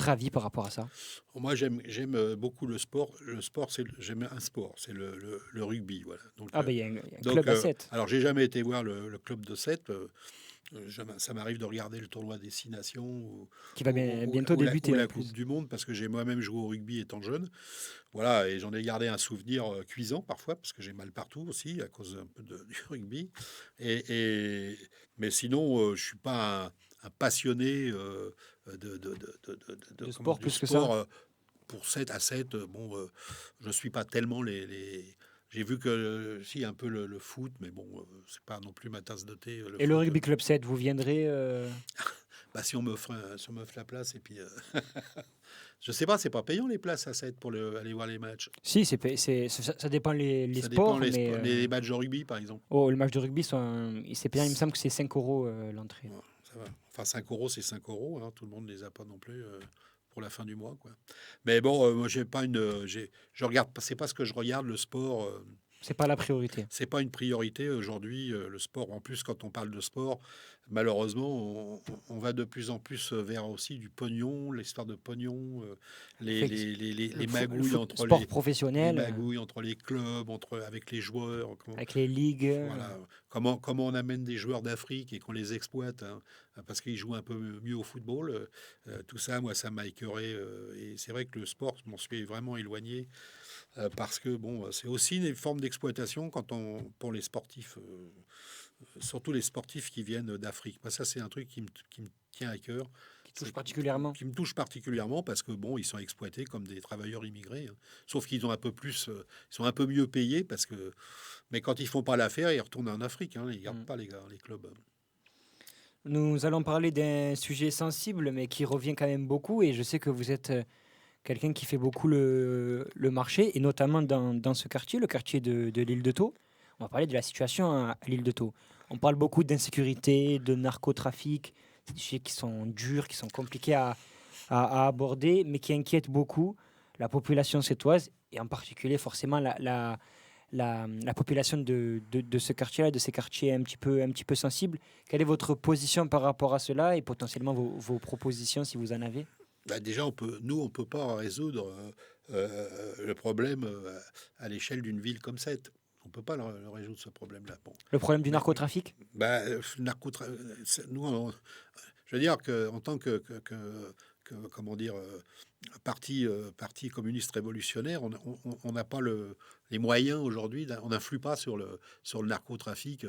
avis par rapport à ça? Moi, j'aime beaucoup le sport. Le sport, j'aime un sport, c'est le rugby. Voilà. Donc, Ah, ben il y a un club à Sète. alors, j'ai jamais été voir le club de Sète. Ça m'arrive de regarder le tournoi des Six Nations Qui va bientôt débuter ou en la plus. Coupe du Monde, parce que j'ai moi-même joué au rugby étant jeune. Voilà, et j'en ai gardé un souvenir cuisant parfois, parce que j'ai mal partout aussi, à cause un peu du rugby. Mais sinon, je suis pas un passionné De comment, sport du plus que sport ça. pour 7 à 7. Bon, je suis pas tellement J'ai vu que, si, un peu le foot, mais bon, c'est pas non plus ma tasse de thé. Le Et le foot, rugby club 7, vous viendrez bah, si on me offre la place, et puis... je sais pas, c'est pas payant les places à 7 pour aller voir les matchs. Si, ça dépend les Ça sports, dépend mais les matchs de rugby, par exemple. le match de rugby, c'est payant. Il me semble que c'est 5 euros l'entrée. Ouais, ça va. Enfin, 5 euros, c'est 5 euros, hein. Tout le monde ne les a pas non plus pour la fin du mois, quoi. Mais bon, moi, j'ai pas je regarde, c'est pas ce que je regarde, le sport. C'est pas la priorité. C'est pas une priorité aujourd'hui, le sport. En plus, quand on parle de sport, malheureusement, on va de plus en plus vers aussi du pognon, l'histoire de pognon, les magouilles entre sport les professionnel, magouilles entre les clubs, avec les joueurs. avec les ligues. Voilà. Comment on amène des joueurs d'Afrique et qu'on les exploite, hein, parce qu'ils jouent un peu mieux au football. Tout ça, moi, ça m'a écœuré. Et c'est vrai que le sport, je m'en suis vraiment éloigné. Parce que bon, c'est aussi une forme d'exploitation pour les sportifs, surtout les sportifs qui viennent d'Afrique. Moi, ça, c'est un truc qui me tient à cœur. Qui touche particulièrement. Qui me touche particulièrement parce que bon, ils sont exploités comme des travailleurs immigrés, hein. Sauf qu'ils ont un peu plus, ils sont un peu mieux payés mais quand ils font pas l'affaire, ils retournent en Afrique, hein. Ils gardent pas les clubs. Nous allons parler d'un sujet sensible, mais qui revient quand même beaucoup. Et je sais que vous êtes quelqu'un qui fait beaucoup le marché, et notamment dans ce quartier, le quartier de l'île de Thau. On va parler de la situation à l'île de Thau. On parle beaucoup d'insécurité, de narcotrafic. C'est des sujets qui sont durs, qui sont compliqués à aborder, mais qui inquiètent beaucoup la population sétoise, et en particulier forcément la population de ce quartier-là, de ces quartiers un petit peu sensibles. Quelle est votre position par rapport à cela, et potentiellement vos propositions si vous en avez? Bah, déjà, on peut pas résoudre le problème à l'échelle d'une ville comme cette. On peut pas le résoudre, ce problème-là. Bon. Le problème du Mais, narcotrafic? bah, nous, je veux dire qu'en tant comment dire, parti communiste révolutionnaire, on n'a pas les moyens aujourd'hui, on n'influe pas sur le narcotrafic.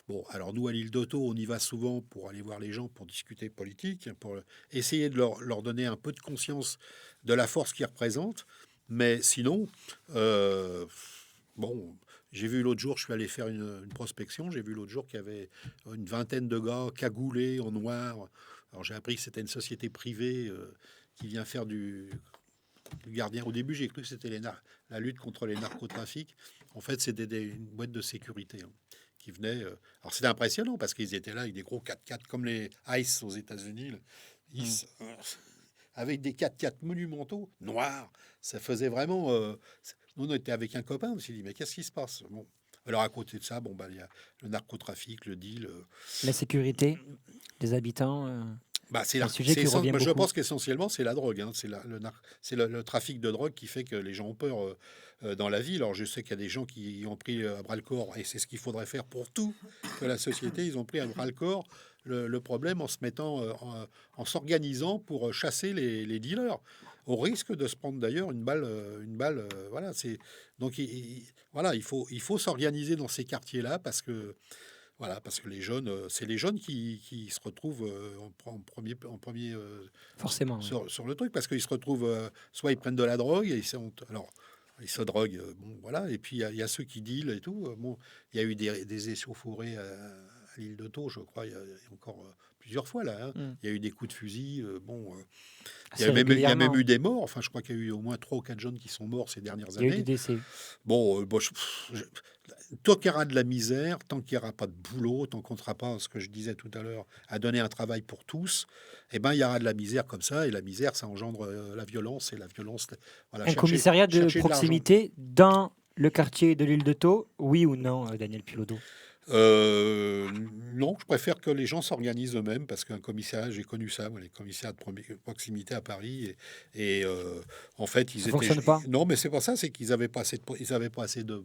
Bon, alors nous, à l'île d'Otto, on y va souvent pour aller voir les gens, pour discuter politique, pour essayer de leur donner un peu de conscience de la force qu'ils représentent. Mais sinon, bon, j'ai vu l'autre jour, je suis allé faire une prospection, j'ai vu l'autre jour qu'il y avait une vingtaine de gars cagoulés en noir. Alors j'ai appris que c'était une société privée qui vient faire du gardien. Au début, j'ai cru que c'était la lutte contre les narcotrafics. En fait, c'était une boîte de sécurité qui venait. Alors, c'était impressionnant parce qu'ils étaient là avec des gros 4x4 comme les ICE aux États-Unis. Là. ICE, avec des 4x4 monumentaux, noirs. Ça faisait vraiment. Nous, on était avec un copain, on s'est dit, mais qu'est-ce qui se passe? Bon. Alors, à côté de ça, bon, bah, il y a le narcotrafic, le deal. La sécurité des habitants, Bah, c'est un sujet qui revient je beaucoup. pense qu'essentiellement, c'est la drogue. C'est le trafic de drogue qui fait que les gens ont peur dans la vie. Alors, je sais qu'il y a des gens qui ont pris à bras le corps, et c'est ce qu'il faudrait faire pour tout, que la société, ils ont pris à bras le corps le problème en se mettant, en s'organisant pour chasser les dealers, au risque de se prendre d'ailleurs une balle. Voilà, donc, voilà, il faut s'organiser dans ces quartiers-là voilà, parce que les jeunes, c'est les jeunes qui se retrouvent en premier Forcément, oui. sur le truc, parce qu'ils se retrouvent, soit ils prennent de la drogue, et alors, ils se droguent, bon, voilà, et puis il y a ceux qui dealent et tout. Bon, il y a eu des échauffourées à l'île de Thau, je crois, il y a encore plusieurs fois là. Mm. Il y a eu des coups de fusil, bon. Il y Assez a même régulièrement. eu des morts. Enfin, je crois qu'il y a eu au moins 3 ou 4 jeunes qui sont morts ces dernières Il y a eu des années. décès. Bon, tant qu'il y aura de la misère, tant qu'il n'y aura pas de boulot, tant qu'on ne sera pas, ce que je disais tout à l'heure, à donner un travail pour tous, eh ben, il y aura de la misère comme ça. Et la misère, ça engendre la violence. Et la violence, voilà, Un commissariat de chercher l'argent. proximité dans le quartier de l'île de Thau, oui ou non, Daniel Pilodeau? Non, je préfère que les gens s'organisent eux-mêmes, parce qu'un commissariat, j'ai connu ça, moi, les commissariats de proximité à Paris, en fait, Ça fonctionne pas? Non, mais c'est pas ça, c'est qu'ils avaient pas assez ils avaient pas assez De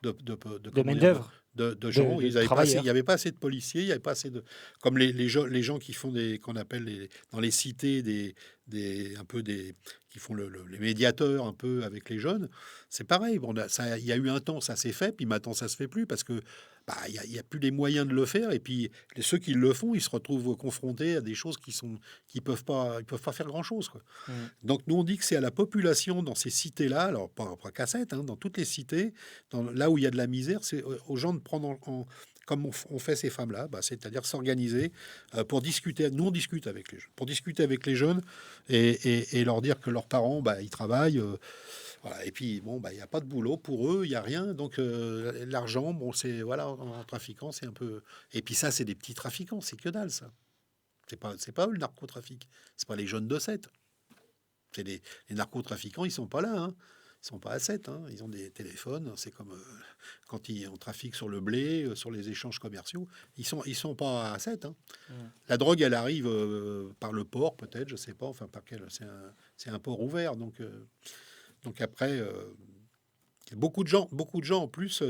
comment dire, main-d'œuvre, de gens, de ils avaient pas assez, il travailleurs. y avait pas assez de policiers, il y avait pas assez de, comme les gens qui font qu'on appelle dans les cités un peu qui font les médiateurs un peu avec les jeunes, c'est pareil. Bon, il y a eu un temps, ça s'est fait, puis maintenant ça se fait plus, parce que bah, il y a plus les moyens de le faire, et puis ceux qui le font, ils se retrouvent confrontés à des choses qui peuvent pas, ils peuvent pas faire grand chose, quoi. Mm. Donc nous on dit que c'est à la population dans ces cités-là, alors pas qu'à Sète, dans toutes les cités, là où il y a de la misère, c'est aux gens de prendre comme on fait ces femmes-là, bah, c'est-à-dire s'organiser pour discuter. Nous, on discute avec les jeunes, pour discuter avec les jeunes, et leur dire que leurs parents, bah, ils travaillent. Voilà. Et puis, bon, bah, il n'y a pas de boulot pour eux, il n'y a rien. Donc, l'argent, bon, c'est, voilà, en trafiquant, c'est un peu. Et puis, ça, c'est des petits trafiquants, c'est que dalle, ça. C'est pas eux, le narcotrafic. C'est pas les jeunes de 7. C'est les narcotrafiquants, ils sont pas là, hein. Ils sont pas à 7, hein. Ils ont des téléphones. C'est comme quand on trafique sur le blé, sur les échanges commerciaux. Ils sont pas à 7, hein. Mm. La drogue, elle arrive par le port, peut-être, je sais pas. Enfin, par quel. C'est un port ouvert, donc après. Beaucoup de gens en plus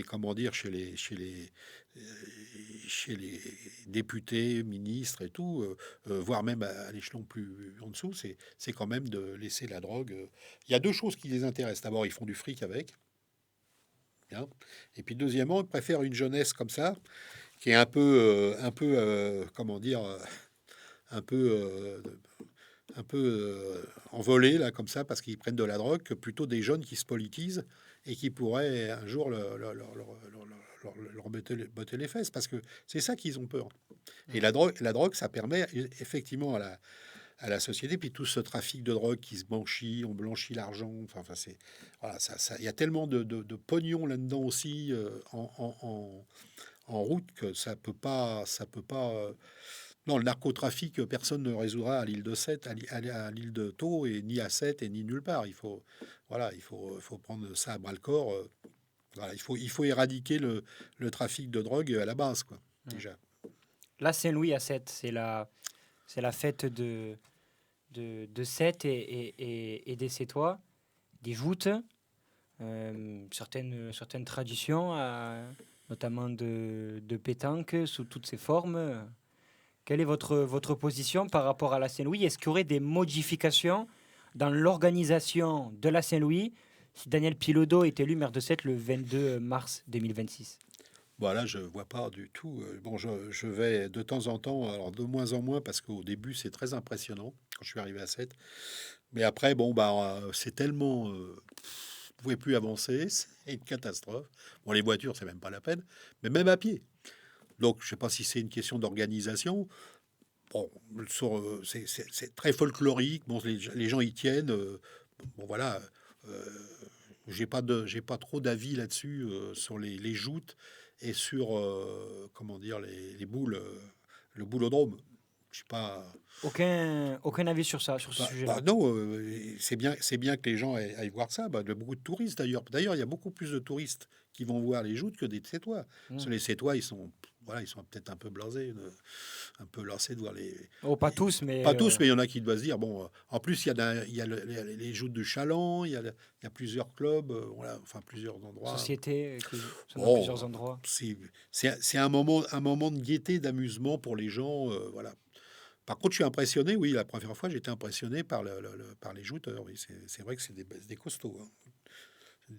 comment dire, euh, chez les députés, ministres et tout, voire même à l'échelon plus en dessous, c'est quand même de laisser la drogue. Il y a deux choses qui les intéressent. D'abord, ils font du fric avec, hein. Et puis deuxièmement, ils préfèrent une jeunesse comme ça, qui est comment dire, un peu envolés là comme ça parce qu'ils prennent de la drogue, que plutôt des jeunes qui se politisent et qui pourraient un jour leur botter les fesses, parce que c'est ça qu'ils ont peur. Et la drogue, ça permet effectivement à la société, puis tout ce trafic de drogue qui se blanchit, on blanchit l'argent, enfin c'est voilà, il y a tellement de pognon là-dedans aussi en route, que ça peut pas non, le narcotrafic, personne ne résoudra à l'île de Sète, à l'île de Thau, et ni à Sète, et ni nulle part. Il faut prendre ça à bras le corps. Voilà, il faut éradiquer le trafic de drogue à la base, quoi, déjà. La Saint-Louis à Sète, c'est la fête de Sète et des Sétois, des joutes, certaines traditions, notamment de pétanque sous toutes ses formes. Quelle est votre position par rapport à la Saint-Louis? Est-ce qu'il y aurait des modifications dans l'organisation de la Saint-Louis si Daniel Pilodeau est élu maire de Sète le 22 mars 2026? Voilà, je vois pas du tout. Bon, je vais de temps en temps, alors de moins en moins, parce qu'au début, c'est très impressionnant quand je suis arrivé à Sète. Mais après, bon, bah, c'est tellement. Vous pouvez plus avancer, c'est une catastrophe. Bon, les voitures, c'est même pas la peine, mais même à pied. Donc, je sais pas si c'est une question d'organisation. Bon, c'est très folklorique. Bon, les gens y tiennent. Bon, voilà. j'ai pas trop d'avis là-dessus sur les joutes et sur comment dire les boules, le boulodrome. Je sais pas. Aucun avis sur ça, sur ce sujet-là. Non, c'est bien que les gens aillent voir ça. Bah, il y a beaucoup de touristes d'ailleurs. D'ailleurs, il y a beaucoup plus de touristes qui vont voir les joutes que des Sétois. Parce que les Sétois, ils sont peut-être un peu blasés, un peu lassés de voir les. Oh, pas tous, mais Pas tous, mais il y en a qui doivent se dire bon. En plus, il y a les joutes du Chaland, il y a plusieurs clubs, voilà, enfin plusieurs endroits. sociétés qui sont dans Bon, plusieurs endroits. c'est un moment de gaieté, d'amusement pour les gens, voilà. Par contre, je suis impressionné, oui, la première fois, j'étais impressionné par, par les jouteurs. Oui, c'est vrai que c'est des costauds. Hein.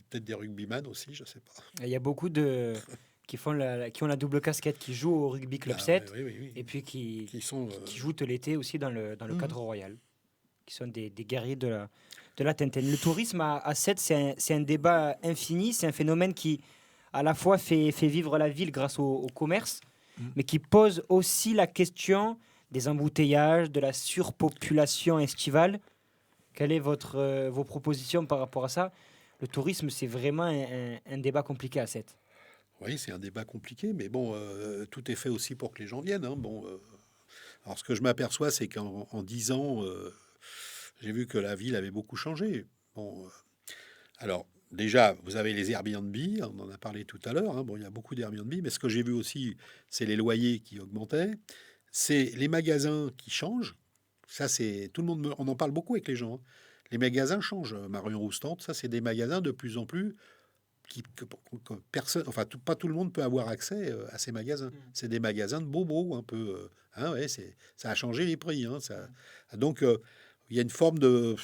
Peut-être des rugbyman aussi, je sais pas. Et il y a beaucoup de qui ont la double casquette, qui jouent au rugby club Ah, 7 oui, oui, oui. et puis Qui sont. qui jouent l'été aussi dans le Mhm. cadre royal, qui sont des guerriers de la Tintaine. Le tourisme à 7, c'est un débat infini, c'est un phénomène qui à la fois fait vivre la ville grâce au commerce, Mhm. mais qui pose aussi la question des embouteillages, de la surpopulation estivale. Quelles sont vos propositions par rapport à ça? Le tourisme, c'est vraiment un débat compliqué à 7. Oui, c'est un débat compliqué, mais bon, tout est fait aussi pour que les gens viennent. Hein. Bon, alors, ce que je m'aperçois, c'est qu'en 10 ans, j'ai vu que la ville avait beaucoup changé. Bon, alors, déjà, vous avez les Airbnb, on en a parlé tout à l'heure. Hein. Bon, il y a beaucoup d'Airbnb, mais ce que j'ai vu aussi, c'est les loyers qui augmentaient. C'est les magasins qui changent. Ça, c'est tout le monde. On en parle beaucoup avec les gens. Hein. Les magasins changent. Marion Roustante, ça, c'est des magasins de plus en plus que personne, enfin, pas tout le monde peut avoir accès à ces magasins. C'est des magasins de bobos un peu. Hein, ouais, ça a changé les prix. Hein, ça, donc, il y a une forme de,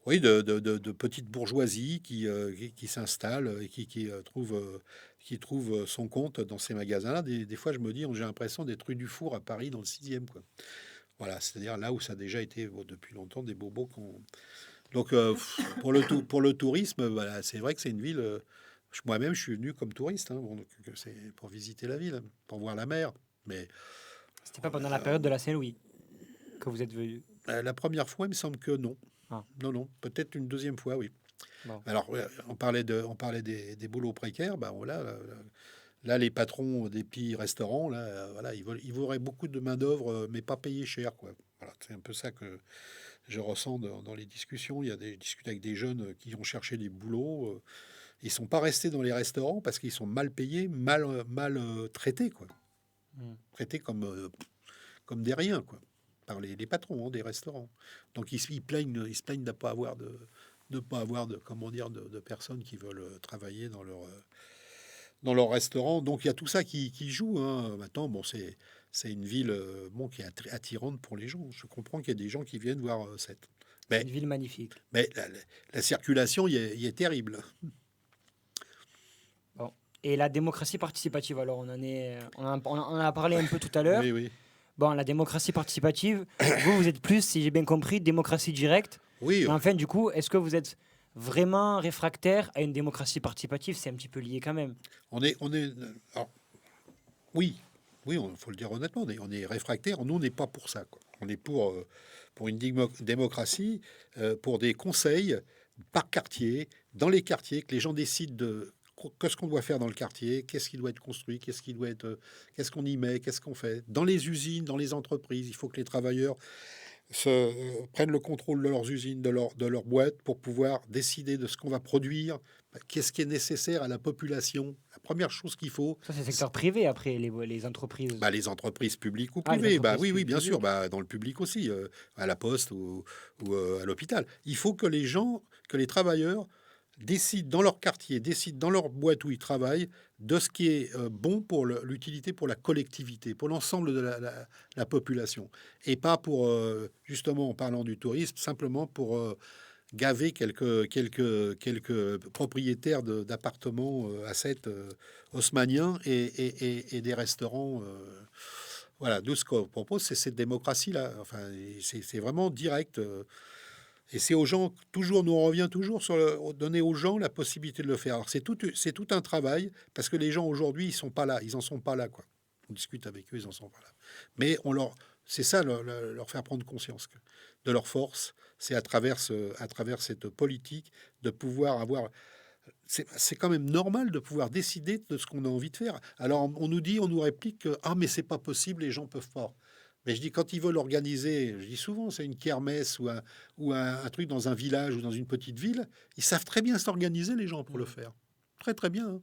oui, de petite bourgeoisie qui s'installe et qui trouve son compte dans ces magasins-là. Des fois, je me dis, j'ai l'impression d'être rue du Four à Paris dans le 6e, quoi. Voilà, c'est-à-dire là où ça a déjà été depuis longtemps des bobos qu'on. Donc, pour le tourisme, voilà, c'est vrai que c'est une ville. Moi-même, je suis venu comme touriste. Hein, bon, donc, c'est pour visiter la ville, pour voir la mer. Mais C'était pas pendant la période de la Saint-Louis que vous êtes venu. la première fois, il me semble que non. Ah. Non, non. Peut-être une deuxième fois, oui. Bon. Alors, on parlait des boulots précaires. Ben, voilà, là, les patrons des petits restaurants, là, voilà, ils voudraient beaucoup de main-d'œuvre, mais pas payer cher, quoi. Voilà, c'est un peu ça que je ressens dans les discussions. Je discute avec des jeunes qui ont cherché des boulots. Ils sont pas restés dans les restaurants parce qu'ils sont mal payés, mal traités, quoi. Mm. Traités comme des riens, quoi, par les patrons des restaurants. Donc ils se plaignent de ne pas avoir comment dire, de personnes qui veulent travailler dans leur restaurant. Donc il y a tout ça qui joue. Hein. Maintenant, bon, c'est une ville bon, qui est attirante pour les gens. Je comprends qu'il y a des gens qui viennent voir cette. C'est une ville magnifique. Mais la circulation y est terrible. Bon. Et la démocratie participative, alors on en a parlé un peu tout à l'heure. Oui, oui. Bon, la démocratie participative, vous êtes plus, si j'ai bien compris, démocratie directe. Oui, Mais enfin, du coup, est-ce que vous êtes vraiment réfractaire à une démocratie participative? C'est un petit peu lié quand même. alors, oui, oui, faut le dire honnêtement, on est réfractaire. Nous, on n'est pas pour ça, quoi. On est pour une démocratie, pour des conseils par quartier, dans les quartiers, que les gens décident de qu'est-ce qu'on doit faire dans le quartier, qu'est-ce qui doit être construit, qu'est-ce qu'on y met, qu'est-ce qu'on fait. Dans les usines, dans les entreprises, il faut que les travailleurs prennent le contrôle de leurs usines, de leurs boîtes, pour pouvoir décider de ce qu'on va produire, qu'est-ce qui est nécessaire à la population. La première chose qu'il faut, Ça, c'est le secteur privé, après, les entreprises. les entreprises publiques ou Ah, les privées. entreprises Oui, bien sûr, publiques. dans le public aussi, à la poste ou à l'hôpital. Il faut que les travailleurs décident dans leur quartier, décident dans leur boîte où ils travaillent, de ce qui est bon pour l'utilité pour la collectivité, pour l'ensemble de la population. Et pas pour, justement, en parlant du tourisme, simplement pour gaver quelques propriétaires d'appartements à 7 haussmanniens et des restaurants. Voilà, nous, ce qu'on propose, c'est cette démocratie-là. Enfin, c'est vraiment direct. Et c'est aux gens, toujours, nous on revient toujours sur donner aux gens la possibilité de le faire. Alors c'est tout un travail, parce que les gens aujourd'hui, ils sont pas là, ils en sont pas là, quoi. On discute avec eux, ils en sont pas là. Mais C'est ça, leur faire prendre conscience de leur force. C'est à travers cette politique de pouvoir avoir... C'est quand même normal de pouvoir décider de ce qu'on a envie de faire. Alors, on nous réplique que, ah, mais c'est pas possible, les gens peuvent pas. Mais je dis, quand ils veulent organiser, je dis souvent, c'est une kermesse ou un truc dans un village ou dans une petite ville, ils savent très bien s'organiser, les gens, pour le faire. Très, très bien, hein.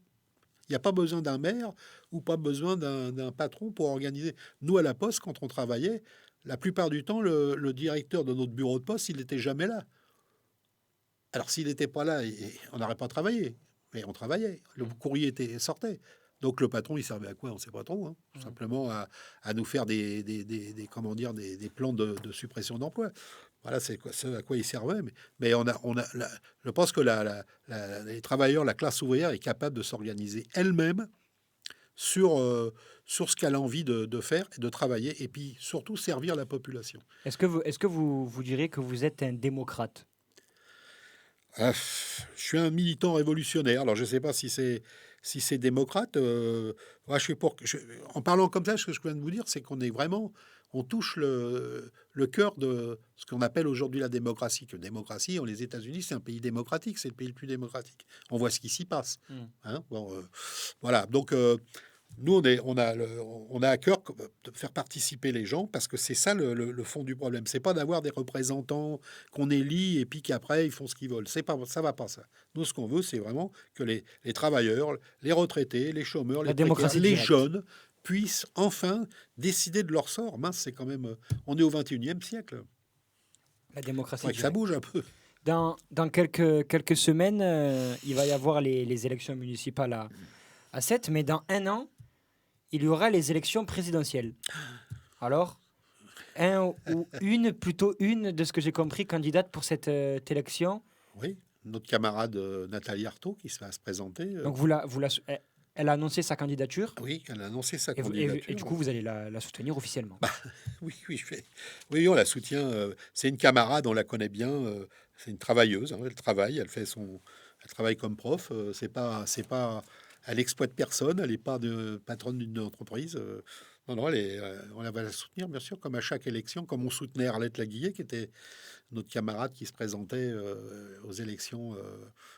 Il n'y a pas besoin d'un maire ou pas besoin d'un patron pour organiser. Nous, à la Poste, quand on travaillait, la plupart du temps, le directeur de notre bureau de poste, il n'était jamais là. Alors, s'il n'était pas là, on n'aurait pas travaillé. Mais on travaillait. Le courrier sortait. Donc, le patron, il servait à quoi? On ne sait pas trop, hein. Tout simplement à nous faire comment dire, des plans de suppression d'emplois. Voilà, c'est ce à quoi il servait. Mais je pense que les travailleurs, la classe ouvrière est capable de s'organiser elle-même sur ce qu'elle a envie de faire et de travailler, et puis surtout servir la population. Est-ce que vous direz que vous êtes un démocrate? Je suis un militant révolutionnaire. Alors, je ne sais pas si c'est démocrate. Moi, je suis en parlant comme ça, ce que je viens de vous dire, c'est qu'on est vraiment... On touche le cœur de ce qu'on appelle aujourd'hui la démocratie. Que démocratie, les États-Unis, c'est un pays démocratique. C'est le pays le plus démocratique. On voit ce qui s'y passe. Hein, bon, voilà. Donc, nous, on a à cœur de faire participer les gens, parce que c'est ça le fond du problème. C'est pas d'avoir des représentants qu'on élit et puis qu'après ils font ce qu'ils veulent. Ça va pas ça. Nous, ce qu'on veut, c'est vraiment que les travailleurs, les retraités, les chômeurs, les précaires, les jeunes puissent enfin décider de leur sort. Mince, c'est quand même... On est au 21e siècle. La démocratie. Que ça bouge un peu. Dans quelques semaines, il va y avoir les élections municipales à 7, mais dans un an, il y aura les élections présidentielles. Alors, plutôt une, de ce que j'ai compris, candidate pour cette élection. Oui, notre camarade Nathalie Arthaud qui va se présenter. Donc, elle a annoncé sa candidature. Oui, elle a annoncé sa candidature. Et du coup, vous allez la soutenir officiellement. Oui, on la soutient. C'est une camarade, on la connaît bien. C'est une travailleuse. Hein, elle travaille, elle travaille comme prof. Elle exploite personne. Elle n'est pas patronne d'une entreprise. Non, on va la soutenir, bien sûr, comme à chaque élection, comme on soutenait Arlette Laguillet, qui était notre camarade qui se présentait aux élections.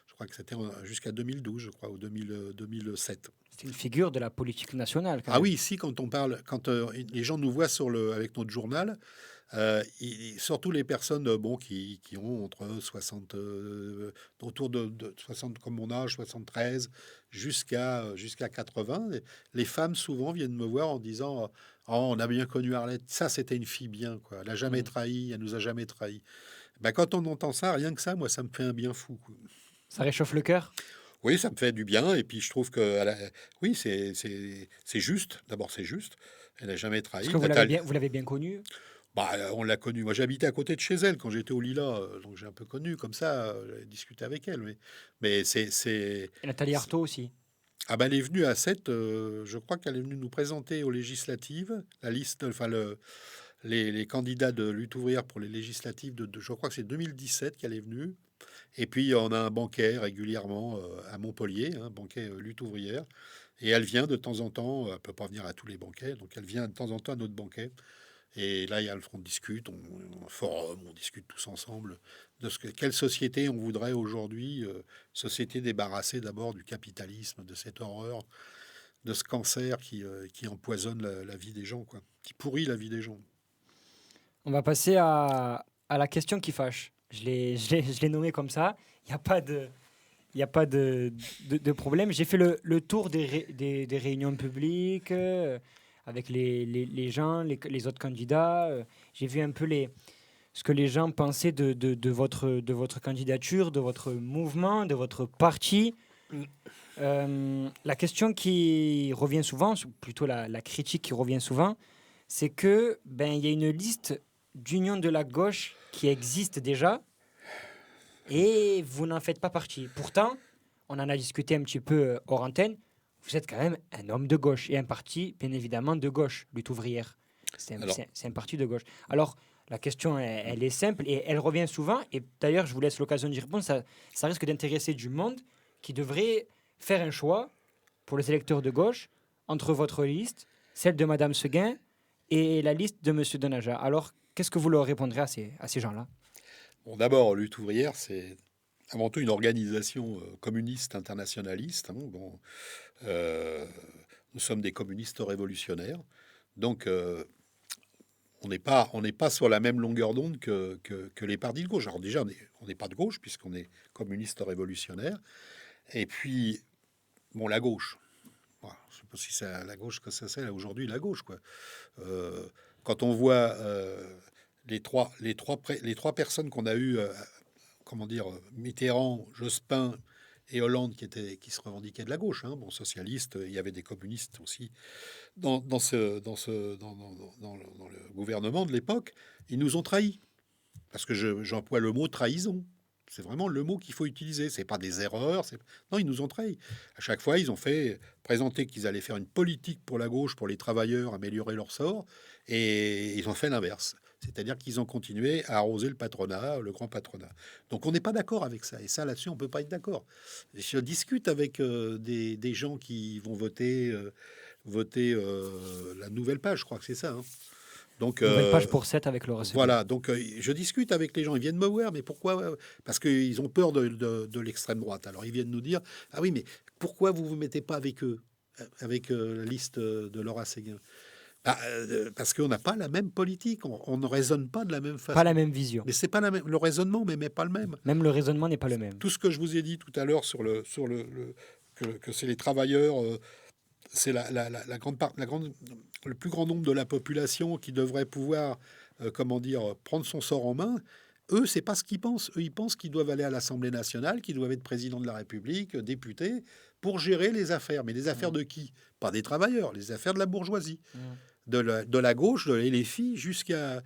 Je crois que c'était jusqu'à 2012, je crois, ou 2007. C'est une figure de la politique nationale. Ah oui, ici, quand les gens nous voient avec notre journal, surtout les personnes qui ont entre 60, autour de 60 comme mon âge, 73, jusqu'à 80. Les femmes souvent viennent me voir en disant on a bien connu Arlette, ça c'était une fille bien, quoi. Elle n'a jamais trahi, elle nous a jamais trahi. Ben, quand on entend ça, rien que ça, moi ça me fait un bien fou, quoi. Ça réchauffe le cœur? Oui, ça me fait du bien. Et puis je trouve que oui, c'est juste. D'abord, c'est juste. Elle n'a jamais trahi. Est-ce que vous l'avez bien connue? On l'a connue. Moi, j'habitais à côté de chez elle quand j'étais au Lila. Donc, j'ai un peu connu comme ça. J'ai discuté avec elle. Mais c'est... Et Nathalie Arthaud aussi. Ah ben, elle est venue à 7. Je crois qu'elle est venue nous présenter aux législatives la liste, les candidats de lutte ouvrière pour les législatives. Je crois que c'est 2017 qu'elle est venue. Et puis, on a un banquet régulièrement à Montpellier, un banquet lutte ouvrière. Et elle vient de temps en temps, elle ne peut pas venir à tous les banquets, donc elle vient de temps en temps à notre banquet. Et là, on discute, on forum, on discute tous ensemble de quelle société on voudrait aujourd'hui. Société débarrassée d'abord du capitalisme, de cette horreur, de ce cancer qui empoisonne la vie des gens, quoi, qui pourrit la vie des gens. On va passer à la question qui fâche. Je l'ai nommé comme ça. Il n'y a pas de problème. J'ai fait le tour des réunions publiques avec les gens, les autres candidats. J'ai vu un peu ce que les gens pensaient de votre candidature, de votre mouvement, de votre parti. La question qui revient souvent, plutôt la critique qui revient souvent, c'est que il y a une liste d'union de la gauche qui existe déjà et vous n'en faites pas partie. Pourtant, on en a discuté un petit peu hors antenne, vous êtes quand même un homme de gauche et un parti, bien évidemment, de gauche, lutte ouvrière. C'est un parti de gauche. Alors, la question, elle est simple et elle revient souvent. Et d'ailleurs, je vous laisse l'occasion d'y répondre. Ça risque d'intéresser du monde qui devrait faire un choix pour les électeurs de gauche entre votre liste, celle de Madame Seguin et la liste de M. Denaja. Alors, qu'est-ce que vous leur répondrez à ces gens-là? Bon, d'abord, Lutte ouvrière, c'est avant tout une organisation communiste internationaliste. Hein. Bon, euh, nous sommes des communistes révolutionnaires. Donc, on n'est pas sur la même longueur d'onde que les partis de gauche. Alors déjà, on n'est pas de gauche puisqu'on est communiste révolutionnaire. Et puis, bon, la gauche. Voilà, je ne sais pas si c'est la gauche que ça c'est aujourd'hui, la gauche, quoi. Euh, Quand on voit les trois personnes qu'on a eues, comment dire, Mitterrand, Jospin et Hollande, qui se revendiquaient de la gauche, hein, bon, socialistes, il y avait des communistes aussi dans le gouvernement de l'époque, ils nous ont trahis. Parce que j'emploie le mot trahison. C'est vraiment le mot qu'il faut utiliser. C'est pas des erreurs. Non, ils nous ont trahis. À chaque fois, ils ont fait présenter qu'ils allaient faire une politique pour la gauche, pour les travailleurs, améliorer leur sort. Et ils ont fait l'inverse. C'est-à-dire qu'ils ont continué à arroser le patronat, le grand patronat. Donc on n'est pas d'accord avec ça. Et ça, là-dessus, on peut pas être d'accord. Je discute avec des gens qui vont voter la nouvelle page, je crois que c'est ça. Hein. Donc, Nouvelle page pour 7 avec le RSEB. voilà, donc je discute avec les gens, ils viennent me voir, mais pourquoi? Parce qu'ils ont peur de l'extrême droite. Alors ils viennent nous dire, ah oui, mais pourquoi vous vous mettez pas avec eux, avec la liste de Laura Séguin? Parce qu'on n'a pas la même politique, on ne raisonne pas de la même façon. Pas la même vision. Mais c'est pas la même, le raisonnement, mais pas le même. Même le raisonnement n'est pas le même. Tout ce que je vous ai dit tout à l'heure que c'est les travailleurs, c'est la grande part, le plus grand nombre de la population qui devrait pouvoir, comment dire, prendre son sort en main. Eux, c'est pas ce qu'ils pensent. Eux, ils pensent qu'ils doivent aller à l'Assemblée nationale, qu'ils doivent être président de la République, député, pour gérer les affaires. Mais les affaires de qui? Pas des travailleurs, les affaires de la bourgeoisie, de la gauche, de les filles, jusqu'à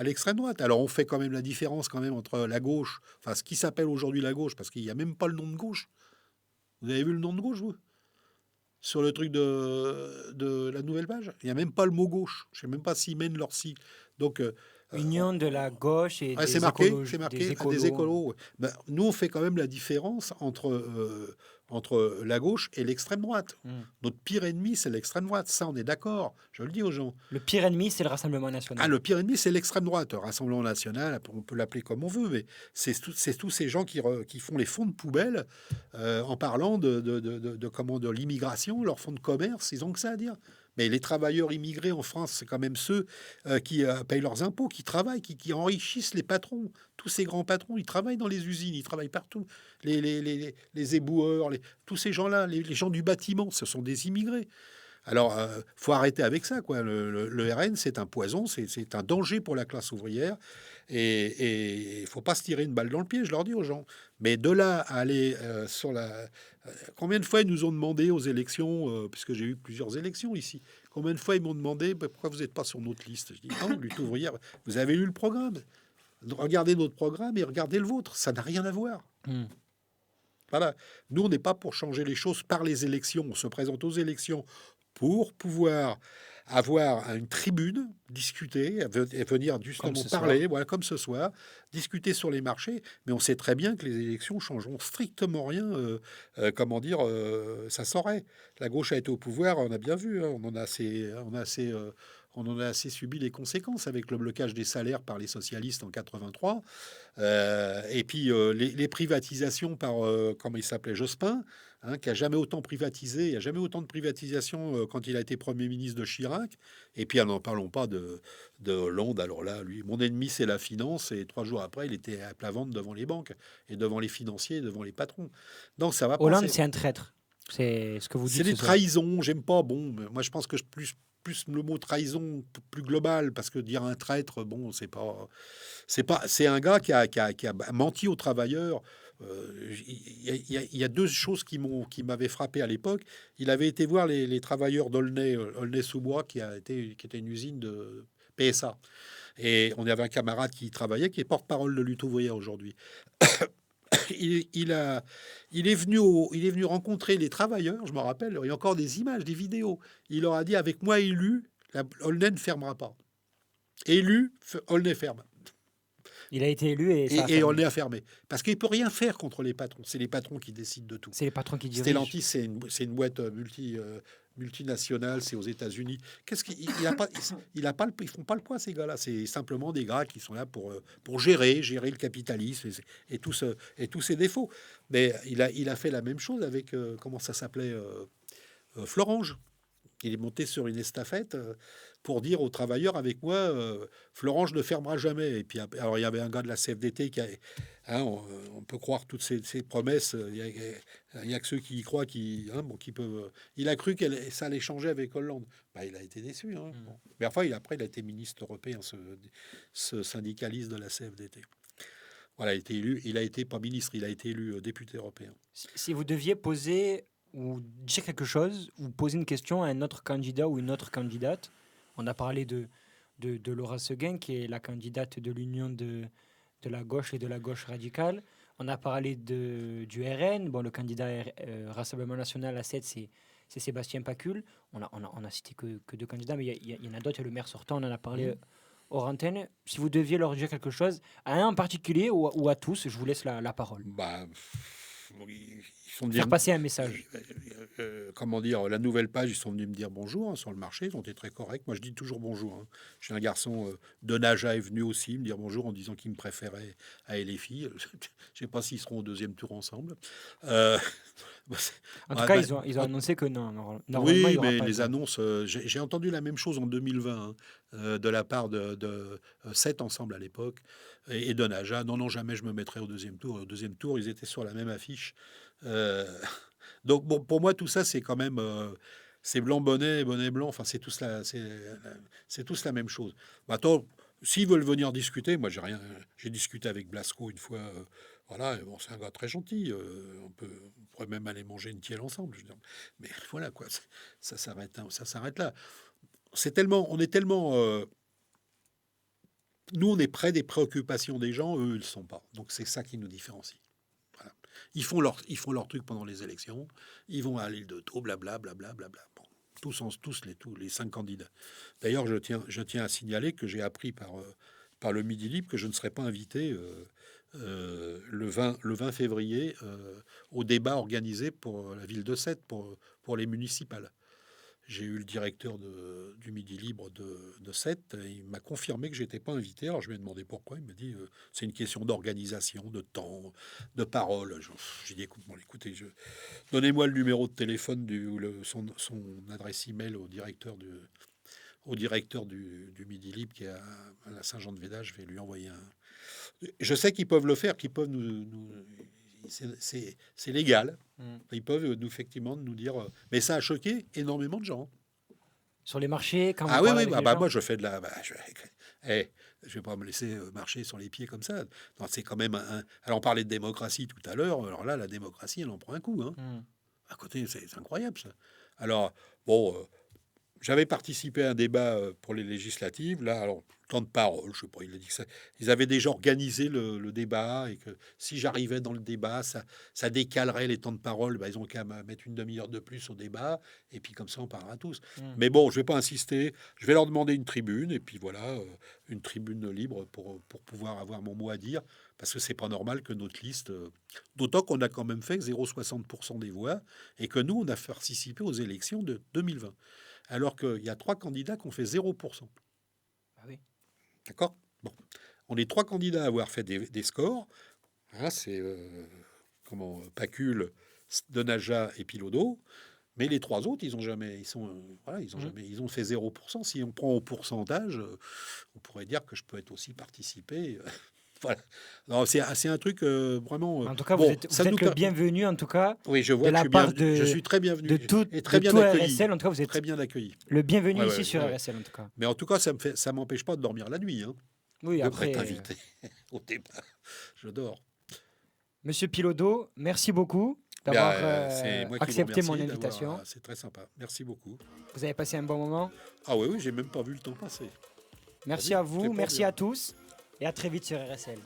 l'extrême droite. Alors, on fait quand même la différence quand même entre la gauche, enfin ce qui s'appelle aujourd'hui la gauche, parce qu'il n'y a même pas le nom de gauche. Vous avez vu le nom de gauche, vous? Sur le truc de la nouvelle page, il n'y a même pas le mot gauche. Je ne sais même pas s'ils mènent leur cycle. Donc, Union de la gauche et c'est des marqué, des des écolos. Ouais. Ben, nous, on fait quand même la différence entre la gauche et l'extrême droite. Notre pire ennemi, c'est l'extrême droite. Ça, on est d'accord. Je le dis aux gens. Le pire ennemi, c'est le Rassemblement national. Ah, le pire ennemi, c'est l'extrême droite. Le Rassemblement national, on peut l'appeler comme on veut, mais c'est tous ces gens qui font les fonds de poubelle en parlant de l'immigration, leur fonds de commerce. Ils ont que ça à dire. Mais les travailleurs immigrés en France, c'est quand même ceux qui payent leurs impôts, qui travaillent, qui enrichissent les patrons. Tous ces grands patrons, ils travaillent dans les usines, ils travaillent partout. Les éboueurs, tous ces gens-là, les gens du bâtiment, ce sont des immigrés. Alors, faut arrêter avec ça, quoi. Le RN, c'est un poison, c'est un danger pour la classe ouvrière. Et il faut pas se tirer une balle dans le pied, je leur dis aux gens. Mais de là à aller sur la... combien de fois ils nous ont demandé aux élections, puisque j'ai eu plusieurs élections ici, combien de fois ils m'ont demandé pourquoi vous n'êtes pas sur notre liste? Je dis non, lutte ouvrière, vous avez lu le programme. Regardez notre programme et regardez le vôtre. Ça n'a rien à voir. Voilà. Nous, on n'est pas pour changer les choses par les élections. On se présente aux élections pour pouvoir avoir une tribune, discuter, et venir justement parler, voilà, comme ce soir, discuter sur les marchés. Mais on sait très bien que les élections changeront strictement rien. Comment dire, ça saurait. La gauche a été au pouvoir, on a bien vu. Hein, on en a assez subi les conséquences avec le blocage des salaires par les socialistes en 83. Et puis les privatisations par, comment il s'appelait, Jospin, hein, qui a jamais autant privatisé. Il n'y a jamais autant de privatisation quand il a été Premier ministre de Chirac. Et puis, n'en parlons pas de Hollande. Alors là, lui, mon ennemi, c'est la finance. Et 3 jours après, il était à plat ventre devant les banques et devant les financiers, et devant les patrons. Donc, ça va pas. Hollande, c'est un traître. C'est ce que vous dites. C'est des trahisons. J'aime pas. Bon, moi, je pense que plus le mot trahison plus global, parce que dire un traître, bon, c'est un gars qui a menti aux travailleurs. Il y a deux choses qui m'avaient frappé à l'époque. Il avait été voir les travailleurs d'Aulnay-sous-Bois, qui était une usine de PSA. Et on avait un camarade qui y travaillait, qui est porte-parole de Lutte ouvrière aujourd'hui. Il est venu rencontrer les travailleurs, je me rappelle, il y a encore des images, des vidéos. Il leur a dit, avec moi élu, Aulnay ne fermera pas. Élu, Aulnay ferme. Il a été élu et ça a Et on fermé. l'a fermé. Parce qu'il ne peut rien faire contre les patrons. C'est les patrons qui décident de tout. C'est les patrons qui dirigent. Stellantis, c'est une boîte multinationale, c'est aux États-Unis. Qu'est-ce qu'il il a pas, il a pas le, ils font pas le poids ces gars-là. C'est simplement des gars qui sont là pour gérer le capitalisme et tous ses défauts. Mais il a fait la même chose avec comment ça s'appelait Florange. Il est monté sur une estafette pour dire aux travailleurs avec moi, Florange ne fermera jamais. Et puis alors il y avait un gars de la CFDT qui a, hein, on peut croire toutes ces promesses. Il y a que ceux qui y croient qui peuvent. Il a cru que ça allait changer avec Hollande. Bah, il a été déçu. Hein. Bon. Mais enfin, après, il a été ministre européen, ce syndicaliste de la CFDT. Voilà, il a été élu. Il a été pas ministre, il a été élu député européen. Si vous deviez poser ou dire quelque chose, ou poser une question à un autre candidat ou une autre candidate, on a parlé de Laura Seguin, qui est la candidate de l'union de la gauche et de la gauche radicale. On a parlé du RN. Bon, le candidat Rassemblement National à 7, c'est Sébastien Pacul. On a cité que deux candidats, mais il y en a d'autres. Il y a le maire sortant, on en a parlé hors antenne. Si vous deviez leur dire quelque chose, à un en particulier ou à tous, je vous laisse la parole. Bah, ils sont venus Faire passer un message. Comment dire, la nouvelle page, ils sont venus me dire bonjour sur le marché, ils ont été très corrects. Moi, je dis toujours bonjour. Hein. Je suis un garçon, Donaja est venu aussi me dire bonjour en disant qu'il me préférait à LFI. Je ne sais pas s'ils seront au deuxième tour ensemble. En tout cas, ils ont annoncé que non. Normalement, oui, il y aura mais pas les de... annonces, j'ai entendu la même chose en 2020 de la part de 7 ensemble à l'époque et Donaja. Non, jamais je me mettrai au deuxième tour. Au deuxième tour, ils étaient sur la même affiche. Donc, bon, pour moi, tout ça, c'est quand même... c'est blanc bonnet, bonnet blanc. Enfin, c'est tous la même chose. Maintenant, s'ils veulent venir discuter, moi, j'ai rien. J'ai discuté avec Blasco une fois. Voilà, bon, c'est un gars très gentil. On pourrait même aller manger une tielle ensemble. Je veux dire. Mais voilà, quoi. Ça s'arrête là. On est tellement. Nous, on est près des préoccupations des gens. Eux, ils ne le sont pas. Donc, c'est ça qui nous différencie. Voilà. Ils font leur truc pendant les élections. Ils vont à l'île de Thau, blablabla. Bon, tous les 5 candidats. D'ailleurs, je tiens à signaler que j'ai appris par le Midi Libre que je ne serai pas invité le 20 février au débat organisé pour la ville de Sète, pour les municipales. J'ai eu le directeur du Midi Libre de Sète. Il m'a confirmé que je n'étais pas invité. Alors je lui ai demandé pourquoi. Il m'a dit c'est une question d'organisation, de temps, de parole. J'ai dit écoutez, donnez-moi le numéro de téléphone son adresse email au directeur du Midi Libre qui est à la Saint-Jean-de-Véda. Je vais lui envoyer un. Je sais qu'ils peuvent le faire, qu'ils peuvent c'est légal. Ils peuvent effectivement nous dire. Mais ça a choqué énormément de gens. Sur les marchés, quand Ah vous oui, parlez oui, avec les gens. moi je fais de la. Je vais pas me laisser marcher sur les pieds comme ça. Non, c'est quand même alors on parlait de démocratie tout à l'heure. Alors là, la démocratie, elle en prend un coup. Hein. À côté, c'est incroyable ça. Alors bon. J'avais participé à un débat pour les législatives. Là, alors, temps de parole, je sais pas, il a dit que ça. Ils avaient déjà organisé le débat et que si j'arrivais dans le débat, ça décalerait les temps de parole. Bah, ils ont qu'à mettre une demi-heure de plus au débat et puis comme ça, on parlera tous. Mais bon, je vais pas insister. Je vais leur demander une tribune et puis voilà, une tribune libre pour pouvoir avoir mon mot à dire parce que c'est pas normal que notre liste. D'autant qu'on a quand même fait 0,60% des voix et que nous, on a participé aux élections de 2020. Alors qu'il y a 3 candidats qui ont fait 0%. Ah oui. D'accord. Bon. On est 3 candidats à avoir fait des scores. Hein, c'est Pacul, Donaja et Pilodo. Mais les 3 autres, ils ont jamais. Ils ont fait 0%. Si on prend au pourcentage, on pourrait dire que je peux être aussi participé. Voilà. Non, c'est un truc vraiment. En tout cas, vous êtes le bienvenu, en tout cas. Oui, je vois. De la part je suis très bienvenu. De tout, et très bien accueilli. RSL, en tout cas, vous êtes très bien accueilli. Le bienvenu ici sur RSL, en tout cas. Mais en tout cas, ça m'empêche pas de dormir la nuit. Hein. Oui, après. Être invité au débat. Je dors. Monsieur Pilodo, merci beaucoup d'avoir accepté mon invitation. C'est très sympa. Merci beaucoup. Vous avez passé un bon moment. Ah oui, j'ai même pas vu le temps passer. Merci à vous, merci à tous et à très vite sur RSL.